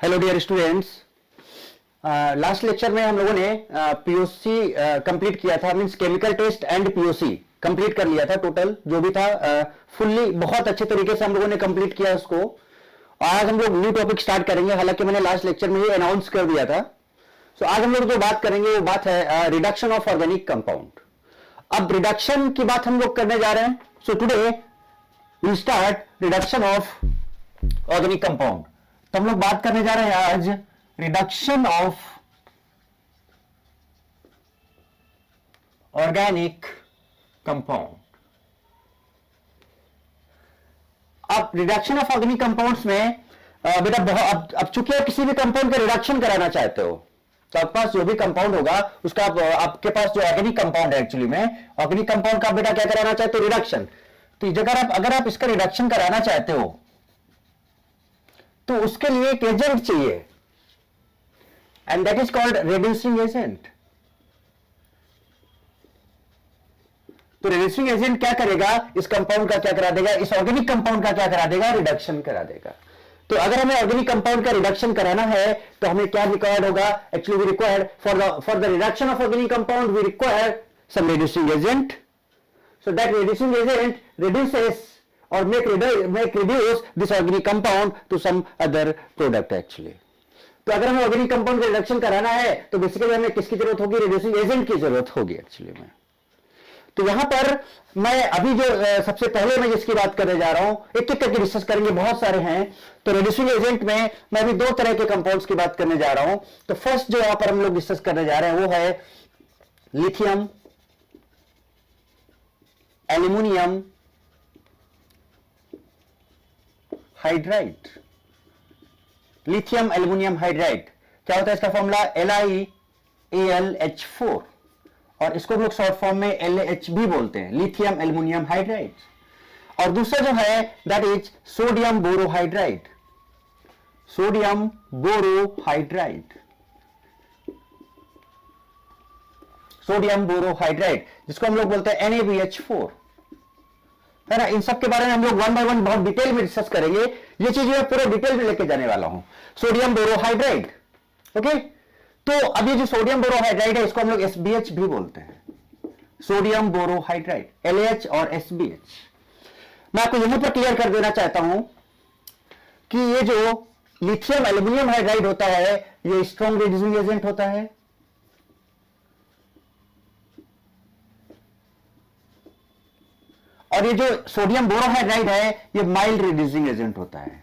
Hello dear students. Last lecture में हम लोगों ने पीओसी कंप्लीट किया था, means chemical test and POC complete कर लिया था। टोटल जो भी था फुल्ली बहुत अच्छे तरीके से हम लोगों ने कंप्लीट किया उसको। आज हम लोग न्यू टॉपिक स्टार्ट करेंगे, हालांकि मैंने लास्ट लेक्चर में ही अनाउंस कर दिया था। सो आज हम लोग जो बात करेंगे वो बात है रिडक्शन ऑफ ऑर्गेनिक कंपाउंड। अब रिडक्शन की बात हम लोग करने जा रहे हैं। So today we start reduction of organic compound. तो हम लोग बात करने जा रहे हैं आज रिडक्शन ऑफ ऑर्गेनिक कंपाउंड। अब रिडक्शन ऑफ ऑर्गेनिक कंपाउंड्स में बेटा अब चूंकि आप किसी भी कंपाउंड का रिडक्शन कराना चाहते हो तो आपके पास जो भी कंपाउंड होगा उसका आपके पास जो ऑर्गेनिक कंपाउंड है, एक्चुअली में ऑर्गेनिक कंपाउंड का बेटा क्या कराना चाहते हो? रिडक्शन। तो अगर आप इसका रिडक्शन कराना चाहते हो तो उसके लिए एक एजेंट चाहिए and that is called reducing agent. तो रिड्यूसिंग एजेंट क्या करेगा? इस कंपाउंड का क्या करा देगा? इस ऑर्गेनिक कंपाउंड का क्या करा देगा? रिडक्शन करा देगा। तो अगर हमें ऑर्गेनिक कंपाउंड का रिडक्शन कराना है तो हमें क्या रिक्वायर्ड होगा? Actually we required for the reduction of organic compound we require some reducing agent. So that reducing agent reduces or make reduce this organic compound to some other product actually। तो अगर हमें organic compound का reduction कराना है तो basically हमें किसकी जरूरत होगी? रिड्यूसिंग एजेंट की जरूरत होगी एक्चुअली में। तो यहां पर मैं अभी जो सबसे पहले मैं जिसकी बात करने जा रहा हूं, एक एक करके डिस्कस करेंगे, बहुत सारे हैं। तो रिड्यूसिंग एजेंट में मैं अभी दो तरह के कंपाउंड्स की बात करने जा रहा हूं। तो फर्स्ट जो यहां पर हम लोग डिस्कस करने जा रहे हैं वो है lithium aluminium hydride. Lithium aluminium hydride क्या होता है? इसका फॉर्मूला LiAlH4 और इसको हम लोग शॉर्ट फॉर्म में LH भी बोलते हैं, लिथियम एल्यूमिनियम हाइड्राइड। और दूसरा जो है that is sodium borohydride. Sodium borohydride, sodium borohydride जिसको हम लोग बोलते हैं NaBH4, है ना। इन सब के बारे में हम लोग वन बाय वन बहुत डिटेल में डिस्कस करेंगे। ये चीज मैं पूरे डिटेल में लेके जाने वाला हूं। Sodium borohydride, okay. तो अब ये जो सोडियम बोरोहाइड्राइड है इसको हम लोग SBH भी बोलते हैं, सोडियम बोरोहाइड्राइड, LH और SBH। मैं आपको यहां पर क्लियर कर देना चाहता हूं कि ये जो लिथियम एल्यूमिनियम हाइड्राइड होता है ये स्ट्रॉन्ग रिड्यूसिंग एजेंट होता है, और ये जो सोडियम बोरोहाइड्राइड है ये माइल्ड रिड्यूसिंग एजेंट होता है,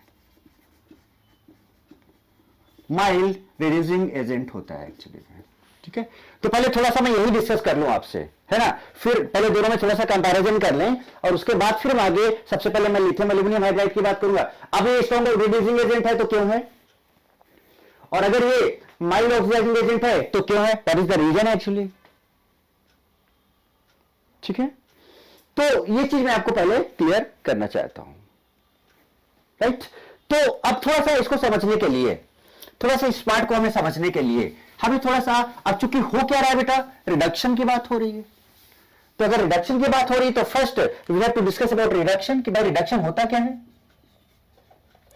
माइल्ड रिड्यूसिंग एजेंट होता है एक्चुअली में। ठीक है, तो पहले थोड़ा सा मैं यही डिस्कस कर लूं आपसे, है ना। फिर पहले दोनों में थोड़ा सा कंपैरिजन कर लें और उसके बाद फिर आगे सबसे पहले मैं लिथियम एल्यूमिनियम हाइड्राइड की बात करूंगा। अब ये स्ट्रॉन्ग रिड्यूसिंग एजेंट है तो क्यों है, और अगर ये माइल्ड ऑक्सीडाइजिंग एजेंट है तो क्यों है? That is the reason actually. ठीक है, तो ये चीज मैं आपको पहले क्लियर करना चाहता हूं, राइट। तो अब थोड़ा सा इसको समझने के लिए, थोड़ा सा इस पार्ट को हमें समझने के लिए हमें थोड़ा सा, अब चूंकि हो क्या रहा है बेटा, रिडक्शन की बात हो रही है। तो अगर रिडक्शन की बात हो रही है तो first we have to discuss about reduction, कि भाई रिडक्शन होता क्या है,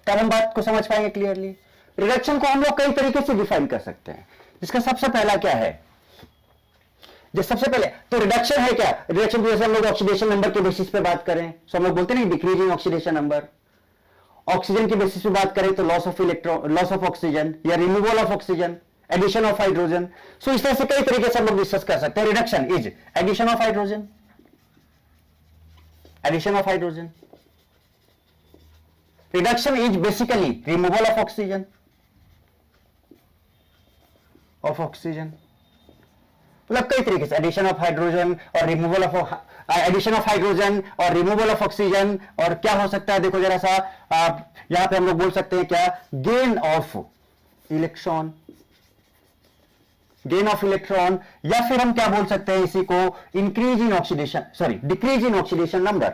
तब हम बात को समझ पाएंगे क्लियरली। रिडक्शन को हम लोग कई तरीके से डिफाइन कर सकते हैं, जिसका सबसे पहला क्या है, सबसे पहले तो रिडक्शन है क्या? रिडक्शन की जैसे हम लोग ऑक्सीडेशन नंबर के बेसिस पे बात करें तो हम लोग बोलते हैं डिक्रीजिंग ऑक्सीडेशन नंबर। ऑक्सीजन के बेसिस पे बात करें तो loss of electron, loss of oxygen या removal of oxygen, addition of hydrogen. So इस तरह से कई तरीके से हम लोग डिस्कस कर सकते हैं। Reduction is addition of hydrogen, addition of hydrogen. Reduction is basically removal of oxygen, मतलब कई तरीके से एडिशन ऑफ हाइड्रोजन और removal of, addition of hydrogen और रिमूवल ऑफ ऑक्सीजन। और क्या हो सकता है देखो जरा सा, यहां पे हम लोग बोल सकते हैं क्या, gain of electron, gain of electron, या फिर हम क्या बोल सकते हैं इसी को, increase in oxidation, sorry decrease in oxidation number.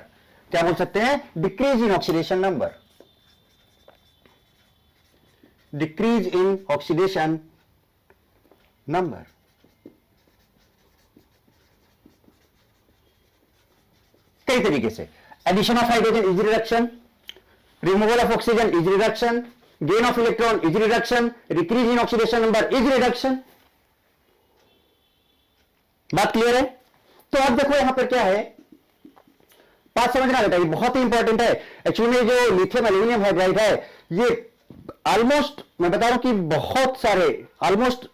क्या बोल सकते हैं? Decrease in oxidation number, decrease in oxidation number. कई तरीके से addition of hydrogen is reduction, removal of oxygen is reduction, gain of electron is reduction, decrease in oxidation number is reduction. बात clear है? तो अब देखो यहां पर क्या है, बात समझना बेटा, ये बहुत ही इंपॉर्टेंट है। एक्चुअली में जो लिथियम एल्यूमिनियम हाइड्राइड है, ये ऑलमोस्ट मैं बता रहा हूं कि बहुत सारे, ऑलमोस्ट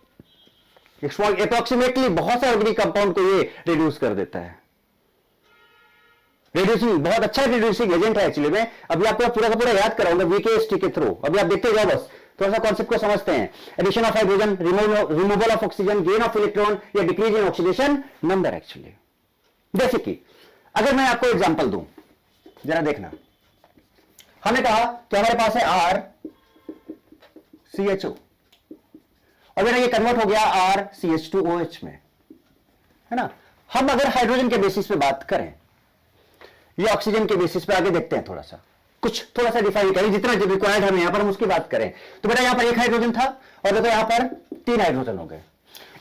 अप्रोक्सीमेटली बहुत सारे ऑर्गेनिक कंपाउंड को ये रिड्यूस कर देता है। रिड्यूसिंग, बहुत अच्छा रिड्यूसिंग एजेंट है एक्चुअली में। अभी आपको पूरा का पूरा याद कराऊंगा वीकेएसटी के थ्रू, अभी आप देखते जाओ, बस थोड़ा सा कॉन्सेप्ट को समझते हैं। Addition of hydrogen, removal of oxygen, gain of electron या decrease in oxidation number actually. जैसे कि अगर मैं आपको एग्जांपल दूं, जरा देखना, हमने कहा कि हमारे पास है आर CHO और मेरा ये कन्वर्ट हो गया आर CH2OH में, है ना। हम अगर हाइड्रोजन के बेसिस पे बात करें, ये ऑक्सीजन के बेसिस पे आगे देखते हैं, थोड़ा सा डिफाइन करें, जितना जो रिक्वायर्ड है यहां पर हम उसकी बात करें। तो बेटा यहां पर एक हाइड्रोजन था और देखो यहां पर 3 हाइड्रोजन हो गए,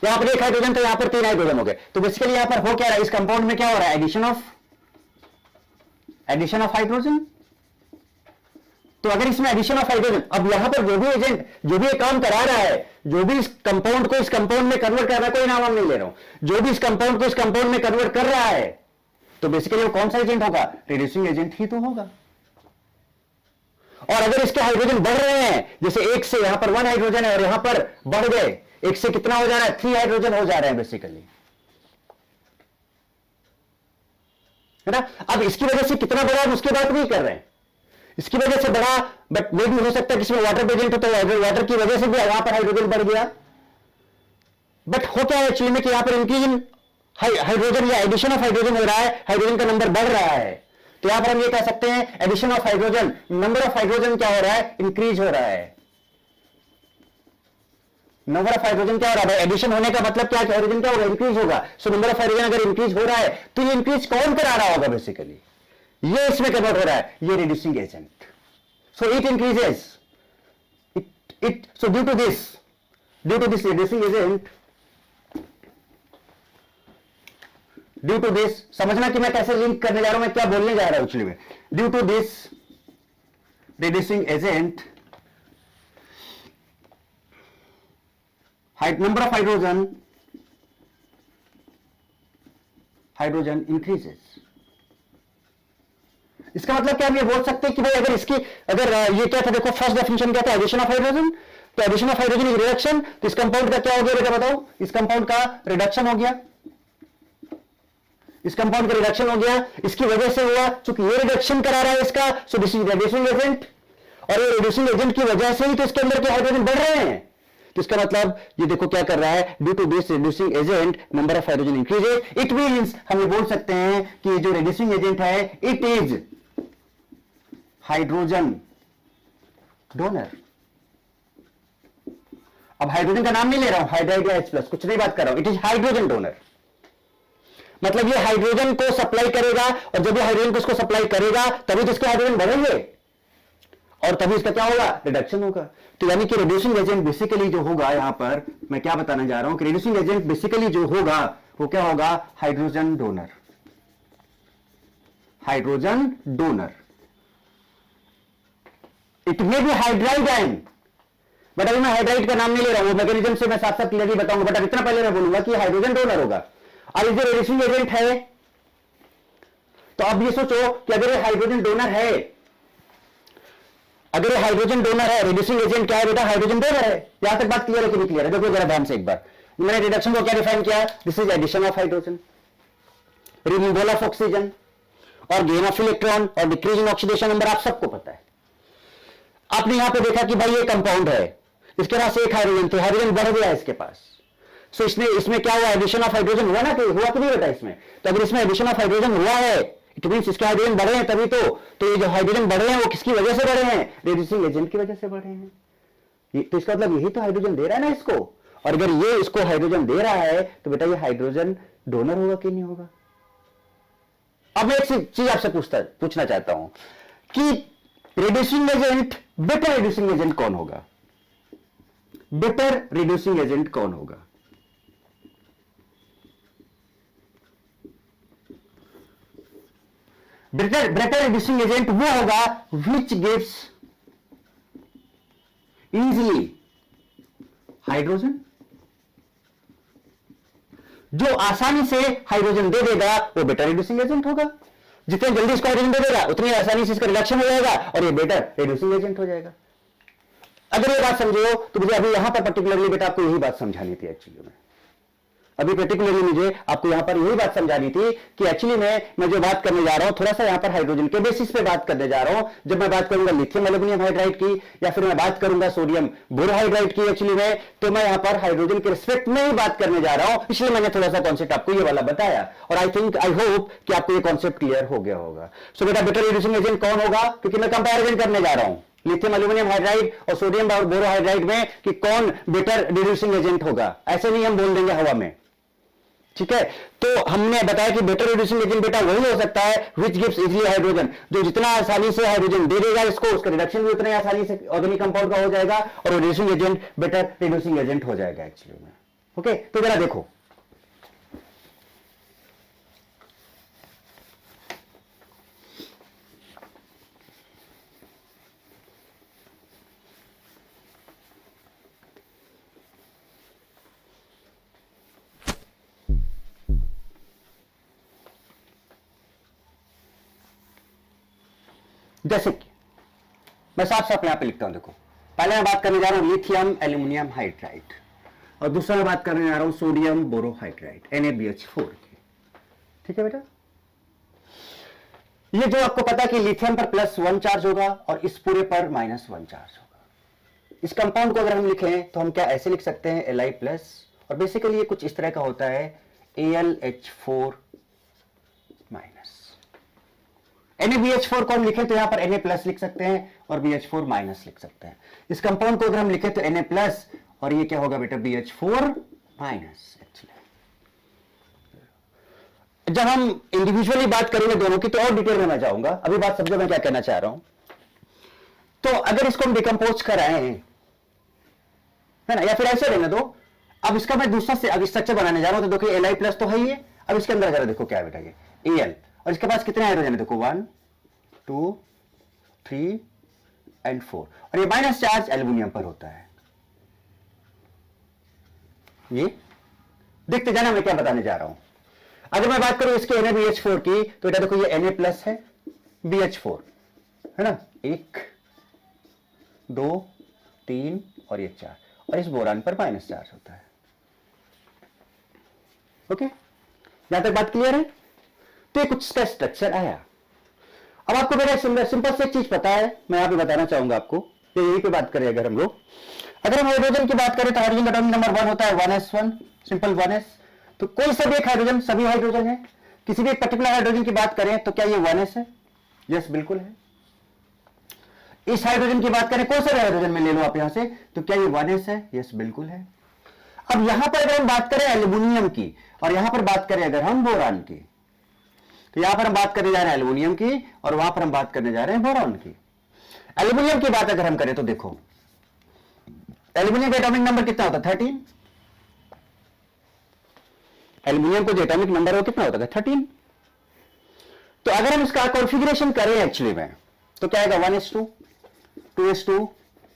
यहां पर एक हाइड्रोजन तो यहां पर 3 हाइड्रोजन हो गए। तो बेसिकली यहां पर हो क्या रहा है, इस कंपाउंड में क्या हो रहा है, एडिशन ऑफ हाइड्रोजन। तो अगर इसमें एडिशन ऑफ हाइड्रोजन, अब यहां पर जो भी एजेंट, जो भी ये काम करा रहा है, जो भी इस कंपाउंड को इस कंपाउंड में कन्वर्ट कर रहा है, कोई नाम हम नहीं ले रहा हूं, जो भी इस कंपाउंड को इस कंपाउंड में कन्वर्ट कर रहा है, तो बेसिकली वो कौन सा एजेंट होगा, रिड्यूसिंग एजेंट ही तो होगा। और अगर इसके हाइड्रोजन बढ़ रहे हैं, जैसे एक से यहां पर 1 हाइड्रोजन है और यहां पर बढ़ गए, एक से कितना हो जा रहा है, 3 हाइड्रोजन हो जा रहे हैं बेसिकली, है ना। अब इसकी वजह से कितना बढ़ा हम उसकी बात नहीं कर रहे हैं, इसकी वजह से बढ़ा, बट वो भी हो सकता है कि इसमें वाटर प्रेजेंट हो, तो वाटर की वजह से भी यहां पर हाइड्रोजन बढ़ गया। बट हो क्या है एक्चुअली में कि यहां पर इंक्रीज इन हाइड्रोजन या एडिशन ऑफ हाइड्रोजन हो रहा है, हाइड्रोजन का नंबर बढ़ रहा है। तो यहां पर हम ये कह सकते हैं addition of hydrogen, number of hydrogen क्या हो रहा है, इंक्रीज हो रहा है। नंबर ऑफ हाइड्रोजन क्या हो रहा है, एडिशन होने का मतलब क्या, हाइड्रोजन क्या होगा, इंक्रीज होगा। सो नंबर ऑफ हाइड्रोजन अगर इंक्रीज हो रहा है तो ये इंक्रीज कौन करा रहा होगा, बेसिकली ये इसमें कन्वर्ट हो रहा है, ये reducing agent. So it increases it so due to this reducing agent, due to this, समझना कि मैं कैसे लिंक करने जा रहा हूं, मैं क्या बोलने जा रहा हूं एक्चुअली में। Due to this reducing agent, number of hydrogen increases. इसका मतलब क्या हम ये बोल सकते हैं कि भाई अगर इसकी, अगर ये क्या था, देखो फर्स्ट डेफिनेशन क्या था, एडिशन ऑफ हाइड्रोजन, तो addition of hydrogen is reduction, तो इस कंपाउंड का क्या हो गया बेटा बताओ, इस कंपाउंड का रिडक्शन हो गया, इस कंपाउंड का रिडक्शन हो गया, इसकी वजह से हुआ, चूंकि ये रिडक्शन करा रहा है इसका, सो दिस इज रिड्यूसिंग एजेंट, और ये रिड्यूसिंग एजेंट की वजह से ही तो इसके अंदर के हाइड्रोजन बढ़ रहे हैं। तो इसका मतलब ये देखो क्या कर रहा है, due to this reducing agent number of hydrogen increases. It means हम ये बोल सकते हैं कि जो रिड्यूसिंग एजेंट है इट इज हाइड्रोजन डोनर। अब हाइड्रोजन का नाम नहीं ले रहा हूं, हाइड्राइड या H+, कुछ नहीं बात कर रहा हूं, इट इज हाइड्रोजन डोनर। मतलब ये हाइड्रोजन को सप्लाई करेगा, और जब ये हाइड्रोजन को इसको सप्लाई करेगा तभी तो इसके हाइड्रोजन बढ़ेंगे और तभी इसका क्या होगा, रिडक्शन होगा। तो यानी कि रिड्यूसिंग एजेंट बेसिकली जो होगा, यहां पर मैं क्या बताने जा रहा हूं कि रिड्यूसिंग एजेंट बेसिकली जो होगा वो क्या होगा, hydrogen donor. Hydrogen donor, it may be hydride ion, but अभी मैं हाइड्राइड का नाम नहीं ले रहा हूं, मैकेनिज्म से मैं साथ साथ क्लियरली बताऊंगा, बट इतना पहले मैं बोलूंगा कि हाइड्रोजन डोनर होगा। अब ये रिड्यूसिंग एजेंट है, तो अब ये सोचो कि अगर ये हाइड्रोजन डोनर है, अगर ये हाइड्रोजन डोनर है, रिड्यूसिंग एजेंट क्या है बेटा, हाइड्रोजन डोनर है। यहां तक बात क्लियर है कि नहीं क्लियर है, देखो जरा ध्यान से एक बार, मैंने रिडक्शन को क्या डिफाइन किया, this is addition of hydrogen, removal of oxygen और गेन ऑफ इलेक्ट्रॉन और डिक्रीज इन ऑक्सीडेशन नंबर, आप सबको पता है। आपने यहां पे देखा कि भाई ये कंपाउंड है, इसके पास एक हाइड्रोजन थे, हाइड्रोजन बढ़ गया इसके पास, सो इसमें क्या हुआ, एडिशन ऑफ हाइड्रोजन हुआ ना, कि हुआ कि नहीं बेटा इसमें। तो अगर इसमें एडिशन ऑफ हाइड्रोजन हुआ है, इट मींस इसके हाइड्रोजन बढ़े हैं तभी तो ये जो हाइड्रोजन बढ़े हैं वो किसकी वजह से बढ़े हैं, रिड्यूसिंग एजेंट की वजह से बढ़े हैं। तो इसका मतलब यही तो हाइड्रोजन दे रहा है ना इसको, और अगर ये इसको हाइड्रोजन दे रहा है तो बेटा ये हाइड्रोजन डोनर होगा कि नहीं होगा। अब मैं एक चीज आपसे पूछना चाहता हूं कि reducing agent, better reducing agent कौन होगा, बेटर रिड्यूसिंग एजेंट कौन होगा। बेटर रिड्यूसिंग एजेंट वो होगा विच गिव्स इजीली हाइड्रोजन, जो आसानी से हाइड्रोजन दे देगा वो बेटर रिड्यूसिंग एजेंट होगा। जितने जल्दी इसको हाइड्रोजन दे देगा उतनी आसानी से इसका रिडक्शन हो जाएगा और ये बेटर रिड्यूसिंग एजेंट हो जाएगा। अगर ये बात समझो तो मुझे अभी यहां पर पर्टिकुलरली बेटा आपको यही बात समझानी थी एक्चुअली में। अभी पर्टिकुलरली मुझे आपको यहां पर यही बात समझानी थी कि एक्चुअली मैं जो बात करने जा रहा हूं थोड़ा सा यहां पर हाइड्रोजन के बेसिस पे बात करने जा रहा हूं। जब मैं बात करूंगा लिथियम एल्यूमिनियम हाइड्राइड की या फिर मैं बात करूंगा सोडियम बोरोहाइड्राइड की एक्चुअली में, तो मैं यहां पर हाइड्रोजन के रिस्पेक्ट में ही बात करने जा रहा हूं। इसलिए मैंने थोड़ा सा कॉन्सेप्ट आपको ये वाला बताया और आई होप कि आपको ये कॉन्सेप्ट क्लियर हो गया होगा। सो बेटा बेटर रिड्यूसिंग एजेंट कौन होगा, क्योंकि मैं कंपेरिजन करने जा रहा हूं लिथियम एल्यूमिनियम हाइड्राइड और सोडियम बोरोहाइड्राइड में कि कौन बेटर रिड्यूसिंग एजेंट होगा। ऐसे नहीं हम बोल देंगे हवा में, ठीक है। तो हमने बताया कि बेटर रिड्यूसिंग एजेंट बेटा वही हो सकता है विच गिव्स इजीली हाइड्रोजन, जो जितना आसानी से हाइड्रोजन दे देगा इसको, उसका रिडक्शन भी उतना आसानी से ऑर्गेनिक कंपाउंड का हो जाएगा और reducing agent better reducing agent हो जाएगा एक्चुअली में। ओके, तो जरा देखो जैसे कि मैं साफ साफ यहां पे लिखता हूं, देखो पहले मैं बात करने जा रहा हूं लिथियम एल्यूमिनियम हाइड्राइड और दूसरा मैं बात करने जा रहा हूं सोडियम बोरोहाइड्राइड NaBH4 की, ठीक है बेटा। ये जो आपको पता है कि लिथियम पर +1 चार्ज होगा और इस पूरे पर -1 चार्ज होगा। इस कंपाउंड को अगर हम लिखें तो हम क्या ऐसे लिख सकते हैं Li+ और बेसिकली ये कुछ इस तरह का होता है AlH4-। NaBH4 को हम लिखें तो यहां पर Na+ लिख सकते हैं और BH4- लिख सकते हैं। इस कंपाउंड को अगर हम लिखें तो Na+ और ये क्या होगा बेटा BH4-। जब हम इंडिविजुअली बात करेंगे दोनों की तो और डिटेल में मैं जाऊंगा, अभी बात समझो मैं क्या कहना चाह रहा हूं। तो अगर इसको हम डिकम्पोज कराएं है ना, या फिर ऐसे रहने दो, अब इसका मैं दूसरा से अब स्ट्रक्चर बनाने जा रहा हूं। तो देखो Li+ तो है ही है, अब इसके अंदर जरा देखो क्या है बेटा ये Al और इसके पास कितने हाइड्रोजन है, देखो 1 2 3 एंड 4 और ये माइनस चार्ज एल्यूमिनियम पर होता है। ये देखते जाना मैं क्या बताने जा रहा हूं। अगर मैं बात करूं इसके NaBH4 की तो बेटा देखो ये Na+ है, BH4 है ना, 1 2 3 और ये 4 और इस बोरान पर माइनस चार्ज होता है। ओके, यहां तक बात क्लियर है। तो कुछ इसका स्ट्रक्चर आया। अब आपको मेरा सिंपल से एक चीज पता है, मैं यहां पे बताना चाहूंगा आपको, यही पे बात करें अगर हम लोग, अगर हम हाइड्रोजन की बात करें तो हाइड्रोजन एटॉमिक नंबर 1 होता है 1s1, सिंपल 1s। तो कोई सा भी एक हाइड्रोजन, सभी हाइड्रोजन है, किसी भी एक पर्टिकुलर हाइड्रोजन की बात करें तो क्या ये 1s है? यस बिल्कुल है। इस हाइड्रोजन की बात करें कोई सा भी हाइड्रोजन में ले लो आप यहां से, तो क्या ये 1s है? यस बिल्कुल है। अब यहां पर अगर हम बात करें एल्यूमिनियम की और यहां पर बात करें अगर हम बोरान की, तो यहां पर हम बात करने जा रहे हैं एल्यूमिनियम की और वहां पर हम बात करने जा रहे हैं बोरॉन की। एल्यूमिनियम की बात अगर हम करें तो देखो एल्यूमिनियम का एटॉमिक नंबर कितना होता है 13। एल्यूमिनियम को जो एटॉमिक नंबर हो कितना होता है 13। तो अगर हम इसका कॉन्फ़िगरेशन करें एक्चुअली में तो क्या आएगा 1s2 2s2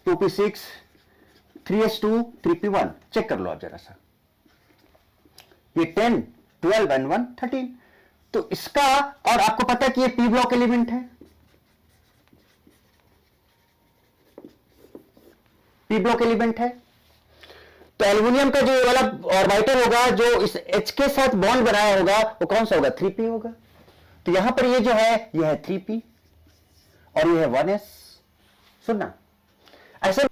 2p6 3s2 3p1। Check कर लो आप जरा सा, ये 10 12 एंड 1 13। तो इसका, और आपको पता है कि ये पी ब्लॉक एलिमेंट है, पी ब्लॉक एलिमेंट है। तो एल्यूमिनियम का जो वाला ऑर्बिटल होगा जो इस H के साथ बॉन्ड बनाया होगा वो कौन सा होगा 3p होगा। तो यहां पर ये जो है ये है 3p और ये है 1s। सुनना ऐसे,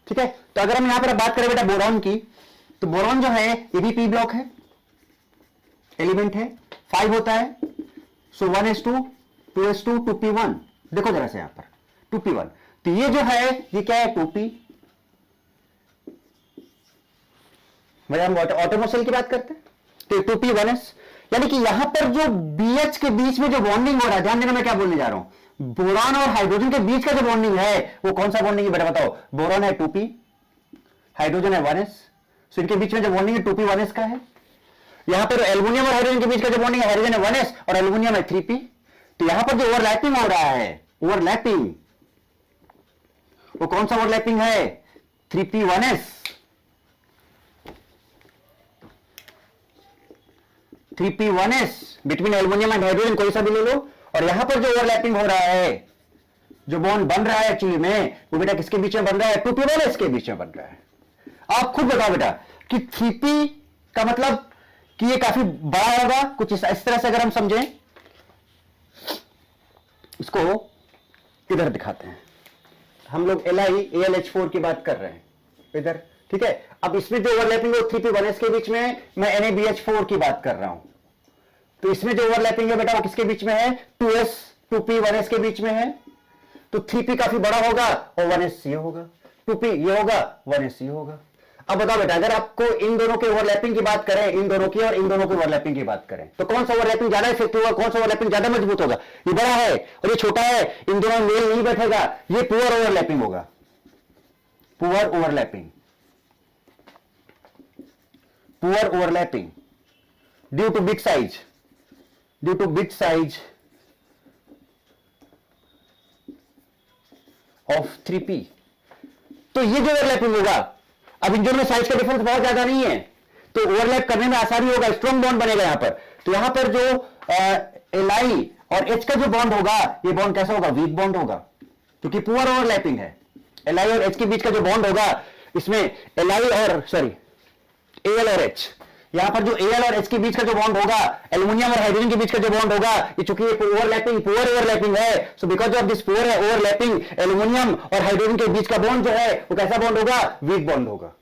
ठीक है। तो अगर हम यहां पर बात करें बेटा बोरॉन की, तो बोरॉन जो है ये भी पी ब्लॉक है एलिमेंट है, 5 होता है। सो 1s2 2s2 2p1। देखो जरा से यहां पर 2p1। तो ये जो है ये क्या है 2p। भाई हम ऑटोमोसेल की बात करते हैं तो 2p 1s, यानी कि यहां पर जो BH के बीच में जो बॉन्डिंग हो रहा है, ध्यान देना मैं क्या बोलने जा रहा हूं, बोरॉन और हाइड्रोजन के बीच का जो बॉन्डिंग है वो कौन सा बॉन्डिंग है बेटा बताओ। बोरॉन है 2p, हाइड्रोजन है 1s। सो इनके बीच में जो बॉन्डिंग है 2p 1s का है। यहां पर एल्यूमिनियम और हाइड्रोजन के बीच का जो बॉन्डिंग है, हाइड्रोजन है 1s और एल्यूमिनियम है 3p। तो यहां पर जो ओवरलैपिंग हो रहा है, ओवरलैपिंग वो कौन सा ओवरलैपिंग है? 3p1s, 3p1s between aluminium and hydrogen, कोई सा भी ले लो। और यहां पर जो ओवरलैपिंग हो रहा है, जो बॉन्ड बन रहा है एक्चुअली में, वो बेटा किसके बीच में बन रहा है? 2p1s के बीच में बन रहा है। आप खुद बताओ बेटा कि 3p का मतलब कि ये काफी बड़ा होगा, कुछ इस तरह से अगर हम समझें, इसको इधर दिखाते हैं। हम लोग AlH4 की बात कर रहे हैं इधर, ठीक है। अब इसमें जो ओवरलैपिंग है 3p1s के बीच में है, मैं NaBH4 की बात कर रहा हूं। तो इसमें जो ओवरलैपिंग है बेटा वो किसके बीच में है? 2p1s के बीच में है। तो 3p काफी बड़ा होगा और 1s ये होगा, 2p ये होगा, 1s ये होगा। अब बताओ बेटा, अगर आपको इन दोनों के ओवरलैपिंग की बात करें, इन दोनों की और इन दोनों की ओवरलैपिंग की बात करें, तो कौन सा ओवरलैपिंग ज्यादा इफेक्टिव होगा, कौन सा ओवरलैपिंग ज्यादा मजबूत होगा? ये बड़ा है और ये छोटा है, इन दोनों मेल नहीं बैठेगा, ये पुअर ओवरलैपिंग होगा, poor overlapping, poor overlapping due to big size, due to big size of 3p। तो ये जो ओवरलैपिंग होगा, अब इन दोनों में साइज का डिफरेंस बहुत ज्यादा नहीं है, तो ओवरलैप करने में आसानी होगा, स्ट्रॉन्ग बॉन्ड बनेगा यहां पर। तो यहां पर जो Li और H का जो बॉन्ड होगा, ये बॉन्ड कैसा होगा? वीक बॉन्ड होगा, क्योंकि पुअर ओवरलैपिंग है। Li और H के बीच का जो बॉन्ड होगा, इसमें Al और H, यहां पर जो Al और H के बीच का जो बॉन्ड होगा, एल्युमिनियम और हाइड्रोजन के बीच का जो बॉन्ड होगा, ये चूंकि ओवरलैपिंग, पुअर ओवरलैपिंग है, so because of this poor overlapping, aluminium और हाइड्रोजन के बीच का बॉन्ड जो है वो कैसा बॉन्ड होगा? वीक बॉन्ड होगा।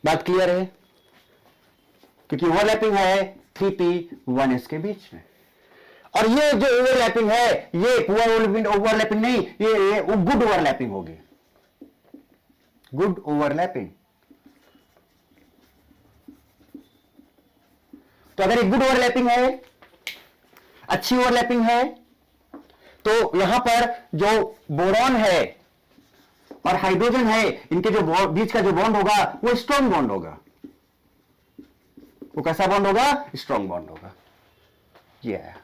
बात क्लियर है? क्योंकि ओवरलैपिंग है 3p1s के बीच में। और ये जो ओवरलैपिंग है, ये पुअर ओवरलैपिंग नहीं, ये गुड ओवरलैपिंग होगी, गुड ओवरलैपिंग। तो अगर एक गुड ओवरलैपिंग है, अच्छी ओवरलैपिंग है, तो यहां पर जो बोरॉन है और हाइड्रोजन है, इनके जो बीच का जो बॉन्ड होगा वो स्ट्रॉन्ग बॉन्ड होगा। वो कैसा बॉन्ड होगा? स्ट्रॉन्ग बॉन्ड होगा। ये है।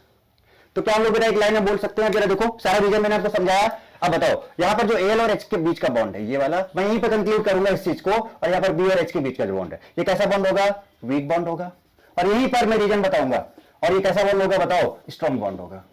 तो क्या हम लोग बेटा एक लाइन में बोल सकते हैं? जरा देखो, सारा रीजन मैंने आपको समझाया। अब बताओ, यहां पर जो Al और H के बीच का बॉन्ड है, ये वाला, मैं यहीं पर कंक्लूड करूंगा इस चीज को। और यहां पर B और H के बीच का जो बॉन्ड है, ये कैसा बॉन्ड होगा? वीक बॉन्ड होगा। और यहीं पर मैं रीजन बताऊंगा। और ये कैसा बॉन्ड होगा? बताओ, स्ट्रॉन्ग बॉन्ड होगा।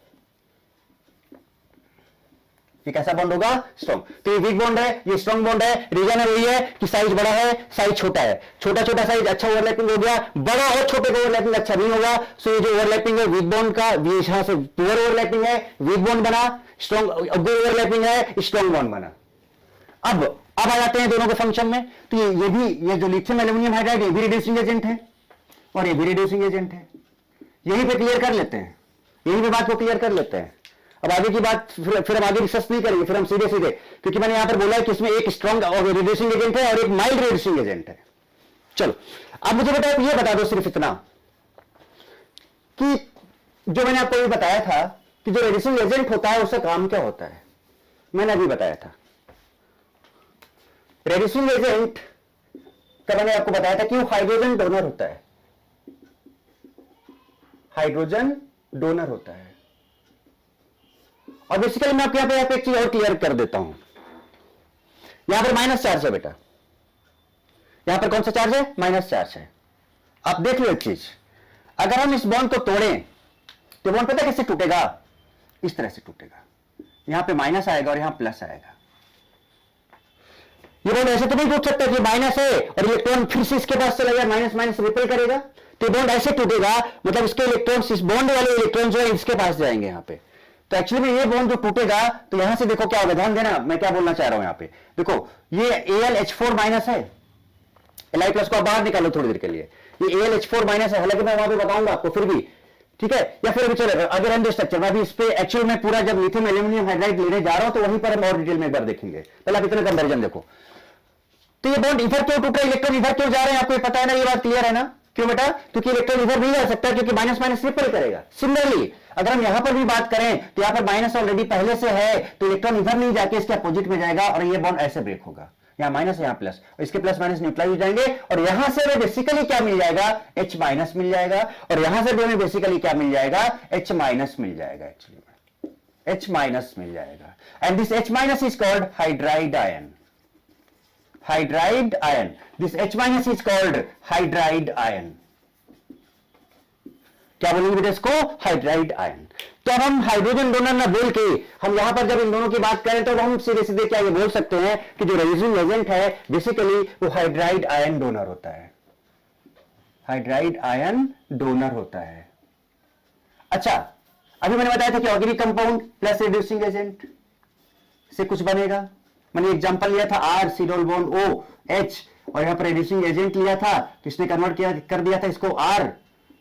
ये कैसा बॉन्ड होगा? स्ट्रॉन्ग। तो ये वीक बॉन्ड है, ये स्ट्रॉन्ग बॉन्ड है। रीजन है वही है कि साइज बड़ा है, साइज छोटा है। छोटा छोटा साइज अच्छा ओवरलैपिंग हो गया, बड़ा और छोटे का ओवरलैपिंग अच्छा नहीं होगा। सो ये जो ओवरलैपिंग है वीक बॉन्ड का, यहां से पुअर ओवरलैपिंग है, वीक बॉन्ड बना, स्ट्रॉन्ग गुड ओवरलैपिंग है, स्ट्रॉन्ग बॉन्ड बना। अब आ जाते हैं दोनों के फंक्शन में। तो ये भी, ये जो लिथियम एल्यूमिनियम हाइड्राइड, ये भी रिड्यूसिंग एजेंट है और ये भी रिड्यूसिंग एजेंट है। यहीं पे क्लियर कर लेते हैं, यहीं पे बात को क्लियर कर लेते हैं। अब आगे की बात फिर हम आगे डिस्कस नहीं करेंगे, फिर हम सीधे सीधे, क्योंकि मैंने यहां पर बोला है कि इसमें एक स्ट्रॉन्ग रिड्यूसिंग एजेंट है और एक माइल्ड रिड्यूसिंग एजेंट है। चलो, अब मुझे बेटा ये बता दो सिर्फ इतना कि जो मैंने आपको ये बताया था कि जो रिड्यूसिंग एजेंट होता है उसका काम क्या होता है, मैंने अभी बताया था। रिड्यूसिंग एजेंट का मैंने आपको बताया था कि वो हाइड्रोजन डोनर होता है, हाइड्रोजन डोनर होता है। और बेसिकली मैं आपके यहां पे एक चीज और क्लियर कर देता हूं। यहां पर माइनस चार्ज है बेटा, यहां पर कौन सा चार्ज है? माइनस चार्ज है। आप देख लो एक चीज, अगर हम इस बॉन्ड को तोड़ें तो बॉन्ड पता कैसे टूटेगा? इस तरह से टूटेगा, यहां पे माइनस आएगा और यहां प्लस आएगा। ये बॉन्ड ऐसे तो नहीं टूट सकता कि माइनस है और इलेक्ट्रॉन फिर से इसके पास चला जाए, माइनस माइनस रिपेल करेगा। तो बॉन्ड ऐसे टूटेगा, मतलब इसके इलेक्ट्रॉन्स, इस बॉन्ड वाले इलेक्ट्रॉन जो है इसके पास जाएंगे यहां पे। तो एक्चुअली में ये बॉन्ड जो टूटेगा तो यहां से देखो क्या होगा, ध्यान देना मैं क्या बोलना चाह रहा हूं। यहां पे देखो, ये AlH4 माइनस है, Li प्लस को आप बाहर निकालो थोड़ी देर के लिए, ये AlH4 माइनस है, हालांकि मैं वहां पे बताऊंगा आपको फिर भी, ठीक है। या फिर भी चलेगा अगर हम स्ट्रक्चर में भी इस पे एक्चुअल में पूरा जब लिथियम एल्यूमिनियम हाइड्राइड लेने जा रहा हूं तो वहीं पर हम और डिटेल में एक बार देखेंगे। पहले आप इतना कंपैरिजन देखो। तो ये बॉन्ड इधर क्यों टूट रहा है, इलेक्ट्रॉन इधर क्यों जा रहे हैं, आपको पता है ना, ये बात क्लियर है ना? क्यों बेटा? क्योंकि इलेक्ट्रॉन इधर नहीं जा सकता, क्योंकि माइनस माइनस रिपेल करेगा। सिमिलरली अगर हम यहां पर भी बात करें तो यहां पर माइनस ऑलरेडी पहले से है, तो इलेक्ट्रॉन इधर नहीं जाके इसके अपोजिट में जाएगा और ये बॉन्ड ऐसे ब्रेक होगा, यहां माइनस यहां प्लस, और इसके प्लस माइनस न्यूट्रलाइज हो जाएंगे और यहां से हमें बेसिकली क्या मिल जाएगा? H माइनस मिल जाएगा। और यहां से भी हमें बेसिकली क्या मिल जाएगा? H माइनस मिल जाएगा। एक्चुअली H माइनस मिल जाएगा and this H minus is called hydride ion. Hydride ion, this H minus is called hydride ion. क्या बोलेंगे बेटा इसको? Hydride ion. तो अब हम हाइड्रोजन डोनर ना बोल के हम यहां पर जब इन दोनों की बात करें तो हम सीधे सीधे क्या ये बोल सकते हैं कि जो रेड्यूसिंग एजेंट है बेसिकली वो हाइड्राइड आयन डोनर होता है. हाइड्राइड आयन डोनर होता है. अच्छा, अभी मैंने बताया था कि organic compound plus reducing agent से कुछ बनेगा. मैंने एग्जांपल लिया था आर सीडोल बॉन्ड ओ एच और यहां पर रिड्यूसिंग एजेंट लिया था तो इसने कन्वर्ट किया कर दिया था इसको आर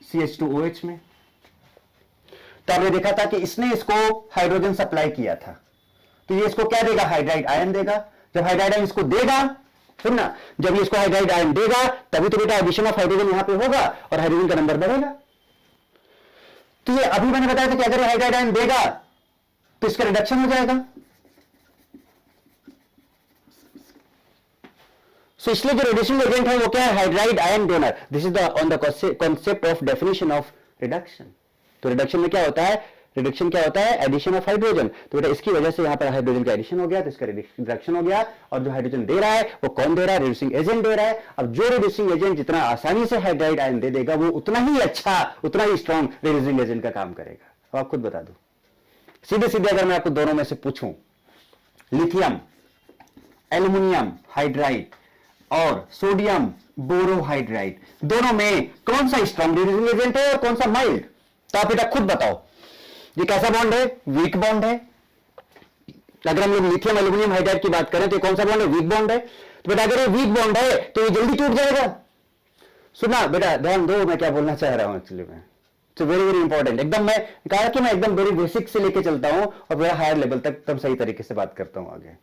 CH2OH में. तो आपने देखा था कि इसने इसको हाइड्रोजन सप्लाई किया था तो ये इसको क्या देगा? हाइड्राइड आयन देगा. जब हाइड्राइड आयन इसको देगा, सुनना, जब ये इसको हाइड्राइड आयन देगा तभी तो बेटा एडिशन ऑफ हाइड्रोजन यहां पे होगा और हाइड्रोजन का नंबर बढ़ेगा. तो ये अभी मैंने बताया था कि अगर हाइड्राइड आयन देगा तो इसका रिडक्शन हो जाएगा. सो इसलिए जो रिड्यूसिंग एजेंट है वो क्या है? Hydride ion donor. This is the on the concept of definition of reduction. तो रिडक्शन में क्या होता है? रिडक्शन क्या होता है? Addition of hydrogen. तो बेटा इसकी वजह से यहां पर हाइड्रोजन का एडिशन हो गया तो इसका रिडक्शन हो गया. और जो हाइड्रोजन दे रहा है वो कौन दे रहा है? रिड्यूसिंग एजेंट दे रहा है. अब जो रिड्यूसिंग एजेंट जितना आसानी से हाइड्राइड आयन दे देगा वो उतना ही अच्छा, उतना ही स्ट्रॉन्ग रिड्यूसिंग एजेंट का काम करेगा. अब आप खुद बता दो. सीधे सीधे अगर मैं आपको दोनों में से पूछूं, लिथियम एल्यूमिनियम हाइड्राइड और सोडियम बोरोहाइड्राइड, दोनों में कौन सा स्ट्रॉन्ग रिड्यूसिंग एजेंट है और कौन सा माइल्ड? तो आप बेटा खुद बताओ. ये कैसा बॉन्ड है? वीक बॉन्ड है. अगर हम लोग लिथियम एल्यूमिनियम हाइड्राइड की बात करें तो कौन सा बॉन्ड है? वीक बॉन्ड है. तो बेटा अगर ये वीक बॉन्ड है तो ये जल्दी टूट जाएगा. सुना बेटा, ध्यान दो मैं क्या बोलना चाह रहा हूं एक्चुअली में. तो वेरी वेरी इंपॉर्टेंट. एकदम मैं कहा कि मैं एकदम वेरी बेसिक से लेके चलता हूं और बड़ा हायर लेवल तक तब सही तरीके से बात करता हूं. आगे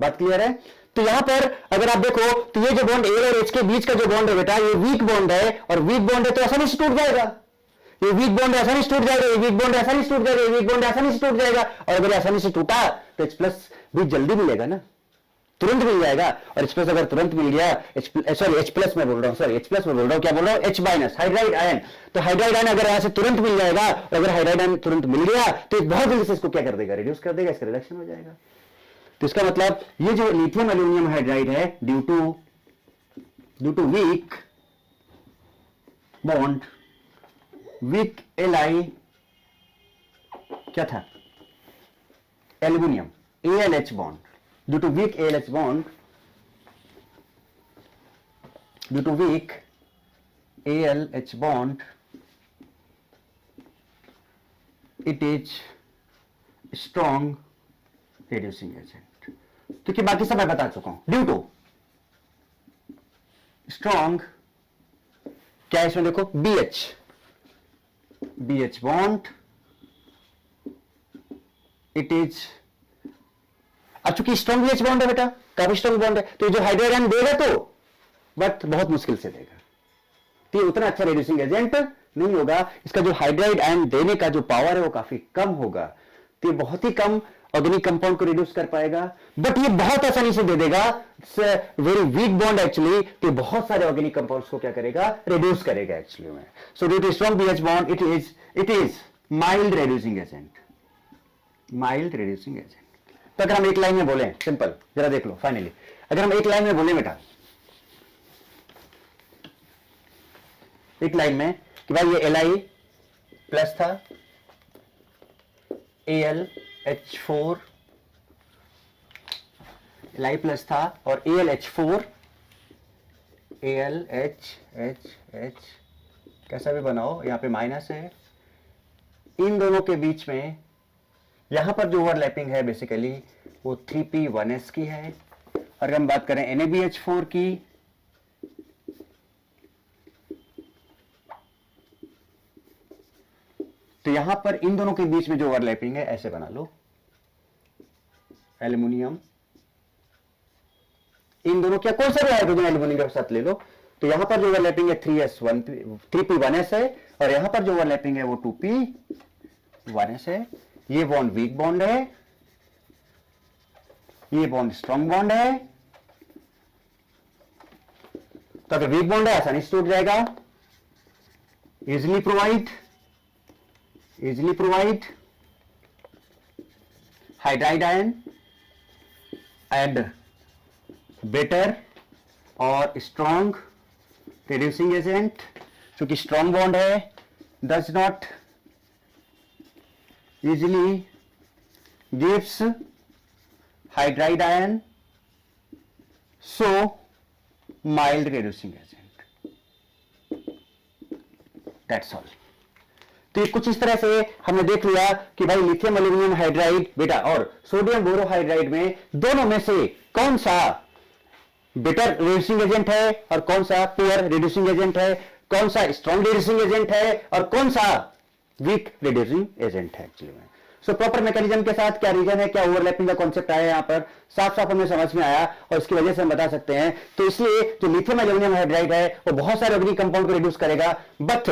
बात क्लियर है? तो यहां पर अगर आप देखो तो ये जो बॉन्ड ए और एच के बीच का जो बॉन्ड है बेटा ये वीक बॉन्ड है. और वीक बॉन्ड है तो आसानी से टूट जाएगा. ये वीक बॉन्ड आसानी से टूट जाएगा. ये वीक बॉन्ड आसानी से टूट जाएगा. ये वीक बॉन्ड आसानी से टूट जाएगा. और अगर आसानी से टूटा तो H प्लस भी जल्दी मिलेगा ना, तुरंत मिल जाएगा. और H प्लस अगर तुरंत मिल गया, H प्लस मैं बोल रहा हूं, सॉरी H प्लस मैं बोल रहा हूं, क्या बोल रहा हूं? H minus hydride ion. तो हाइड्राइड आयन अगर यहां से तुरंत मिल जाएगा और अगर हाइड्राइड आयन तुरंत मिल गया तो बहुत जल्दी से इसको क्या कर देगा? रिड्यूस कर देगा. इसका रिडक्शन हो जाएगा. तो इसका मतलब ये जो लिथियम एल्यूमिनियम हाइड्राइड है due to weak bond, weak Li क्या था? Aluminium ALH bond. Due to weak ALH bond, due to weak ALH bond it is strong reducing agent. क्योंकि बाकी सब मैं बता चुका हूं. ड्यू टू स्ट्रॉन्ग क्या है इसमें देखो? BH bond it is. अब चूंकि स्ट्रॉन्ग BH बॉन्ड है बेटा, काफी स्ट्रॉन्ग बॉन्ड है तो जो हाइड्राइड आयन देगा तो बट बहुत मुश्किल से देगा. तो ये उतना अच्छा रिड्यूसिंग एजेंट नहीं होगा. इसका जो हाइड्राइड आयन देने का जो पावर है वो काफी कम होगा. तो ये बहुत ही कम ऑर्गेनिक कंपाउंड को रिड्यूस कर पाएगा. बट ये बहुत आसानी से दे देगा. Very weak bond actually. तो बहुत सारे ऑर्गेनिक कंपाउंड्स को क्या करेगा? रिड्यूस करेगा एक्चुअली में. So due to strong BH bond it is mild reducing agent. Mild reducing agent. तो अगर हम एक लाइन में बोले, सिंपल जरा देख लो फाइनली, अगर हम एक लाइन में बोले बेटा, एक लाइन में कि भाई ये Li प्लस था, AlH4 Li प्लस था और AlH4 AlH कैसा भी बनाओ यहां पे माइनस है. इन दोनों के बीच में यहां पर जो ओवरलैपिंग है बेसिकली वो 3p1s की है. और हम बात करें NaBH4 की तो यहां पर इन दोनों के बीच में जो ओवरलैपिंग है ऐसे बना लो. एल्यूमिनियम इन दोनों क्या कौन सा भी हाइड्रोजन एल्यूमिनियम के साथ ले लो. तो यहां पर जो ओवरलैपिंग है 3p1s है और यहां पर जो ओवरलैपिंग है वो 2p1s है. ये बॉन्ड वीक बॉन्ड है, ये बॉन्ड स्ट्रॉन्ग बॉन्ड है. तो अगर वीक बॉन्ड है आसानी से टूट जाएगा. Easily provide hydride ion and better और स्ट्रॉन्ग रिड्यूसिंग एजेंट, क्योंकि स्ट्रॉन्ग बॉन्ड है, does not easily gives hydride ion, so mild reducing agent, that's all. तो ये कुछ इस तरह से हमने देख लिया कि भाई लिथियम एल्यूमिनियम हाइड्राइड बेटा और सोडियम बोरोहाइड्राइड में दोनों में से कौन सा बेटर रिड्यूसिंग एजेंट है और कौन सा पुअर रिड्यूसिंग एजेंट है, कौन सा स्ट्रॉन्ग रिड्यूसिंग एजेंट है और कौन सा वीक रिड्यूसिंग एजेंट है एक्चुअली में। सो प्रॉपर मैकेनिज्म के साथ क्या रीजन है, क्या ओवरलैपिंग का कॉन्सेप्ट आया यहां पर, साफ साफ हमें समझ में आया और इसकी वजह से हम बता सकते हैं। तो इसलिए जो लिथियम एल्यूमिनियम हाइड्राइड है वो बहुत सारे ऑर्गेनिक कंपाउंड को रिड्यूस करेगा, बट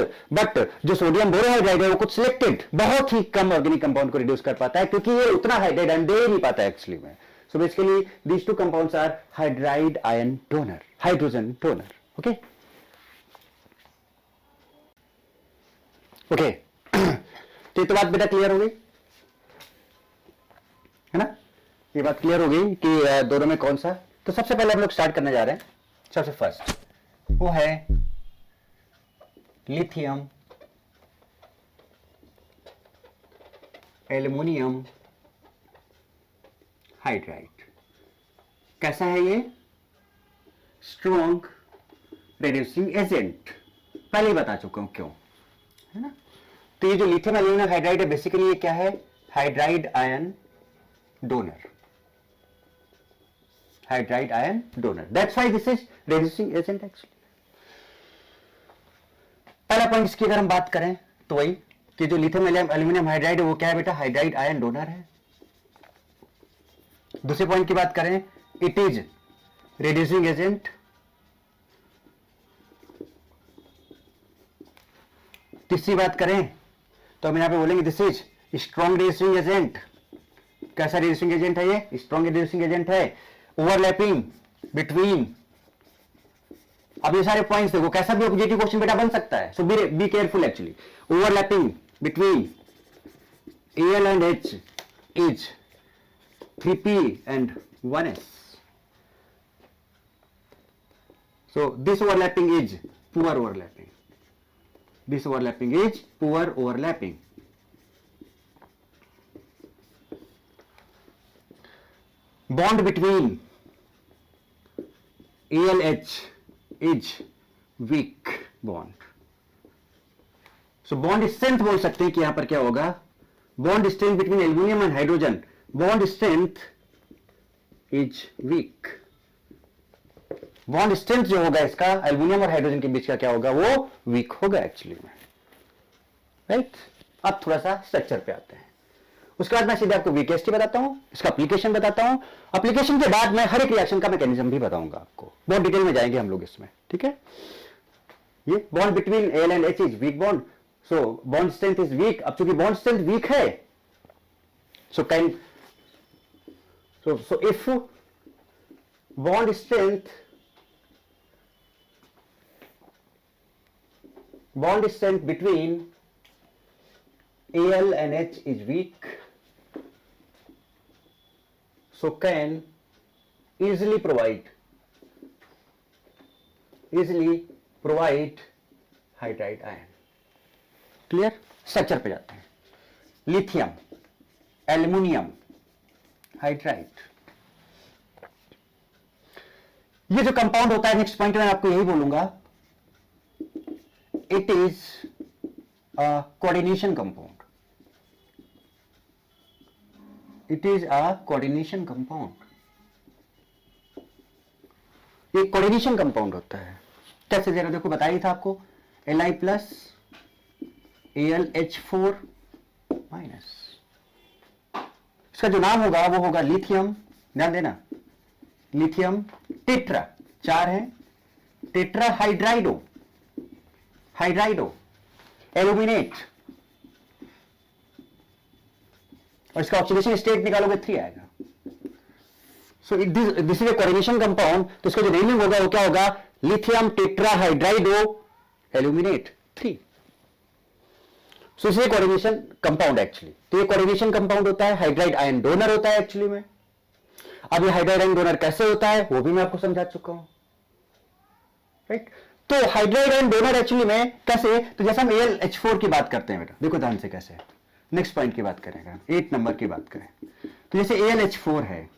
जो सोडियम बोरोहाइड्राइड है वो कुछ सिलेक्टेड बहुत ही कम ऑर्गेनिक कंपाउंड को रिड्यूस कर पाता है, क्योंकि ये उतना हाइड्राइड आयन दे नहीं पाता है एक्चुअली में। So basically these two compounds are hydride ion donor, hydrogen donor. Okay. Okay. तो ये तो बात बेटा क्लियर हो गई है ना, ये बात क्लियर हो गई कि दोनों में कौन सा। तो सबसे पहले हम लोग स्टार्ट करने जा रहे हैं, सबसे फर्स्ट वो है लिथियम एल्युमिनियम हाइड्राइड। कैसा है ये, स्ट्रॉन्ग रिड्यूसिंग एजेंट, पहले ही बता चुका हूं क्यों, है ना। तो ये जो लिथियम एल्यूमिनियम हाइड्राइड है बेसिकली ये क्या है, hydride ion donor, hydride ion donor, that's why this is reducing agent actually. पहला पॉइंट इसकी अगर हम बात करें तो वही कि जो लिथियम एल्यूमिनियम हाइड्राइड है वो क्या है बेटा, हाइड्राइड आयन डोनर है। दूसरे पॉइंट की बात करें, इट इज रिड्यूसिंग एजेंट। तीसरी बात करें तो हम यहां पे बोलेंगे this is strong reducing agent. कैसा रिड्यूसिंग एजेंट है ये, स्ट्रॉन्ग रिड्यूसिंग एजेंट है। ओवरलैपिंग बिटवीन, अब ये सारे पॉइंट्स देखो, कैसा भी ऑब्जेक्टिव क्वेश्चन बेटा बन सकता है, so be careful actually. Overlapping between Al and H is 3p and 1s. So this overlapping is poor overlapping. This overlapping is poor overlapping. Bond between AlH is weak bond. So bond strength बोल सकते हैं कि यहां पर क्या होगा, bond strength between aluminum and hydrogen, bond strength is weak. bond strength जो होगा इसका एल्यूमिनियम और हाइड्रोजन के बीच का क्या होगा, वो वीक होगा एक्चुअली में, राइट। अब थोड़ा सा स्ट्रक्चर पे आते हैं, उसके बाद मैं सीधे आपको वीकेएसटी बताता हूं, इसका एप्लीकेशन बताता हूं, एप्लीकेशन के बाद मैं हर एक रिएक्शन का मैकेनिज्म भी बताऊंगा आपको, बहुत डिटेल में जाएंगे हम लोग इसमें, ठीक है। ये bond between Al and H is weak bond, so bond strength is weak. अब चूंकि बॉन्ड स्ट्रेंथ वीक है, so if bond strength between Al and H is weak, so can easily provide hydride ion. Clear, structure पे जाते हैं। Lithium aluminium hydride, ये जो compound होता है, नेक्स्ट पॉइंट में आपको यही बोलूंगा, it is a coordination compound. It is a coordination compound, ये कोऑर्डिनेशन कंपाउंड होता है। कैसे जरा देखो, बताया था आपको, Li प्लस AlH4 माइनस, इसका जो नाम होगा वो होगा लिथियम, ध्यान देना, लिथियम टेट्रा, 4 है, टेट्रा हाइड्राइडो एल्यूमिनेट, और इसका ऑक्सीडेशन स्टेट निकालोगे 3 आएगा। सो this is a coordination compound, तो इसका जो नेमिंग होगा वो क्या होगा, लिथियम टेट्रा हाइड्राइडो एल्यूमिनेट 3। सो इसे कोऑर्डिनेशन कंपाउंड एक्चुअली, तो ये कोऑर्डिनेशन कंपाउंड होता है, हाइड्राइड आयन डोनर होता है एक्चुअली में। अब ये हाइड्राइड आयन डोनर कैसे होता है वो भी मैं आपको समझा चुका हूं, राइट। तो हाइड्राइड आयन डोनर एक्चुअली में कैसे, तो जैसे हम AlH4 की बात करते हैं बेटा, देखो ध्यान से कैसे, नेक्स्ट पॉइंट की बात करेंगे, 8 नंबर की बात करें तो जैसे AlH4 है,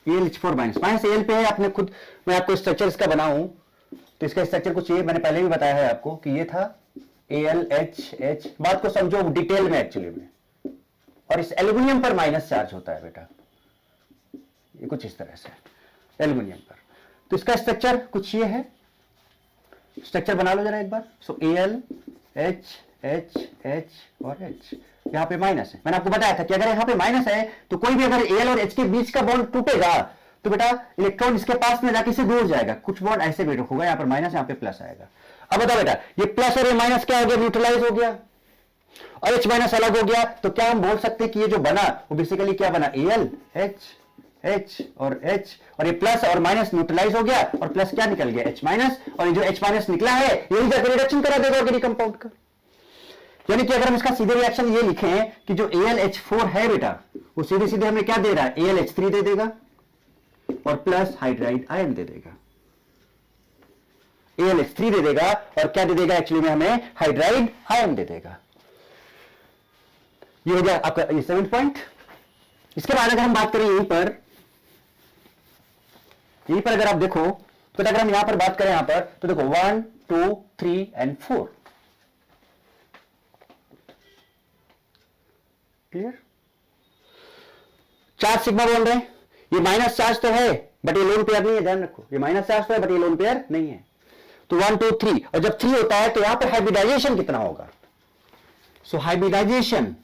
AlH4 माइनस Al पे है, आपने खुद, मैं आपको स्ट्रक्चर इसका बनाऊं तो इसका स्ट्रक्चर कुछ ये मैंने पहले भी बताया है आपको कि ये था AlHH, बात को समझो डिटेल में एक्चुअली में, और इस एल्यूमिनियम पर माइनस चार्ज होता है बेटा, ये कुछ इस तरह से एल्यूमिनियम पर। तो इसका स्ट्रक्चर कुछ ये है, स्ट्रक्चर बना लो जरा एक बार। सो AlHH और H, यहां पे माइनस है, मैंने आपको बताया था कि अगर यहां पे माइनस है तो कोई भी अगर Al और H के बीच का बॉन्ड टूटेगा तो बेटा इलेक्ट्रॉन इसके पास में जाके इसे दूर जाएगा, कुछ बॉन्ड ऐसे भी होगा, यहां पर माइनस यहां पे प्लस आएगा। अब बताओ बेटा ये प्लस और ये माइनस क्या हो गया, न्यूट्रलाइज हो गया और H माइनस अलग हो गया, तो क्या हम बोल सकते हैं कि ये जो बना वो बेसिकली क्या बना, AlH और H, और ये प्लस और माइनस न्यूट्रलाइज हो गया और प्लस क्या निकल गया, H माइनस, और ये जो H माइनस निकला है यही जाकर रिडक्शन करा देगा ऑर्गेनिक कंपाउंड का। यानी कि अगर हम इसका सीधे रिएक्शन ये लिखें कि जो AlH4 है बेटा वो सीधे सीधे हमें क्या दे रहा है, AlH3 दे देगा और प्लस हाइड्राइड आयन दे देगा, AlH3 दे देगा और क्या दे देगा एक्चुअली में, हमें हाइड्राइड आयन दे देगा। ये हो गया आपका ये 7 पॉइंट। इसके बाद अगर हम बात करें यहीं पर अगर आप देखो तो अगर हम यहां पर बात करें यहां पर तो देखो 1 2 3 एंड 4, क्लियर। चार्ज सिग्मा बोल रहे हैं, ये माइनस चार्ज तो है बट ये लोन पेयर नहीं है, ध्यान रखो, ये माइनस चार्ज तो है बट ये लोन पेयर नहीं है। तो 1 2 3, और जब 3 होता है तो यहां पर हाइब्रिडाइजेशन कितना होगा, सो हाइब्रिडाइजेशन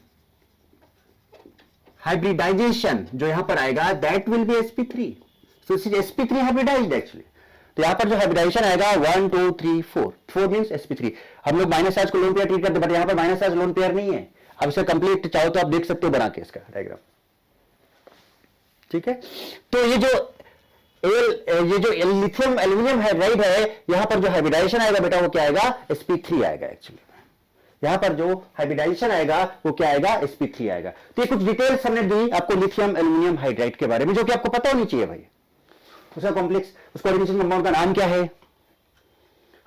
जो यहां पर आएगा that will be sp3, so this is sp3 hybridized actually. तो यहां पर जो हाइब्रिडाइजेशन आएगा 1 2 3 4 मींस sp3। हम लोग माइनस चार्ज को लोन पेयर ट्रीट करते हैं बट यहां पर माइनस चार्ज लोन पेयर नहीं है। अब इसका कंप्लीट चाहो तो आप देख सकते हो बना के इसका डायग्राम, ठीक है। तो ये जो लिथियम एल्यूमिनियम हाइड्राइड है, यहां पर जो हाइब्रिडाइजेशन आएगा बेटा वो क्या आएगा, sp3 आएगा एक्चुअली। यहां पर जो हाइब्रिडाइजेशन आएगा वो क्या आएगा, sp3 आएगा। तो ये कुछ डिटेल्स हमने दी आपको लिथियम एल्यूमिनियम हाइड्राइड के बारे में जो कि आपको पता होनी चाहिए भाई। उसका कॉम्प्लेक्स, उस कोऑर्डिनेशन कंपाउंड का नाम क्या है,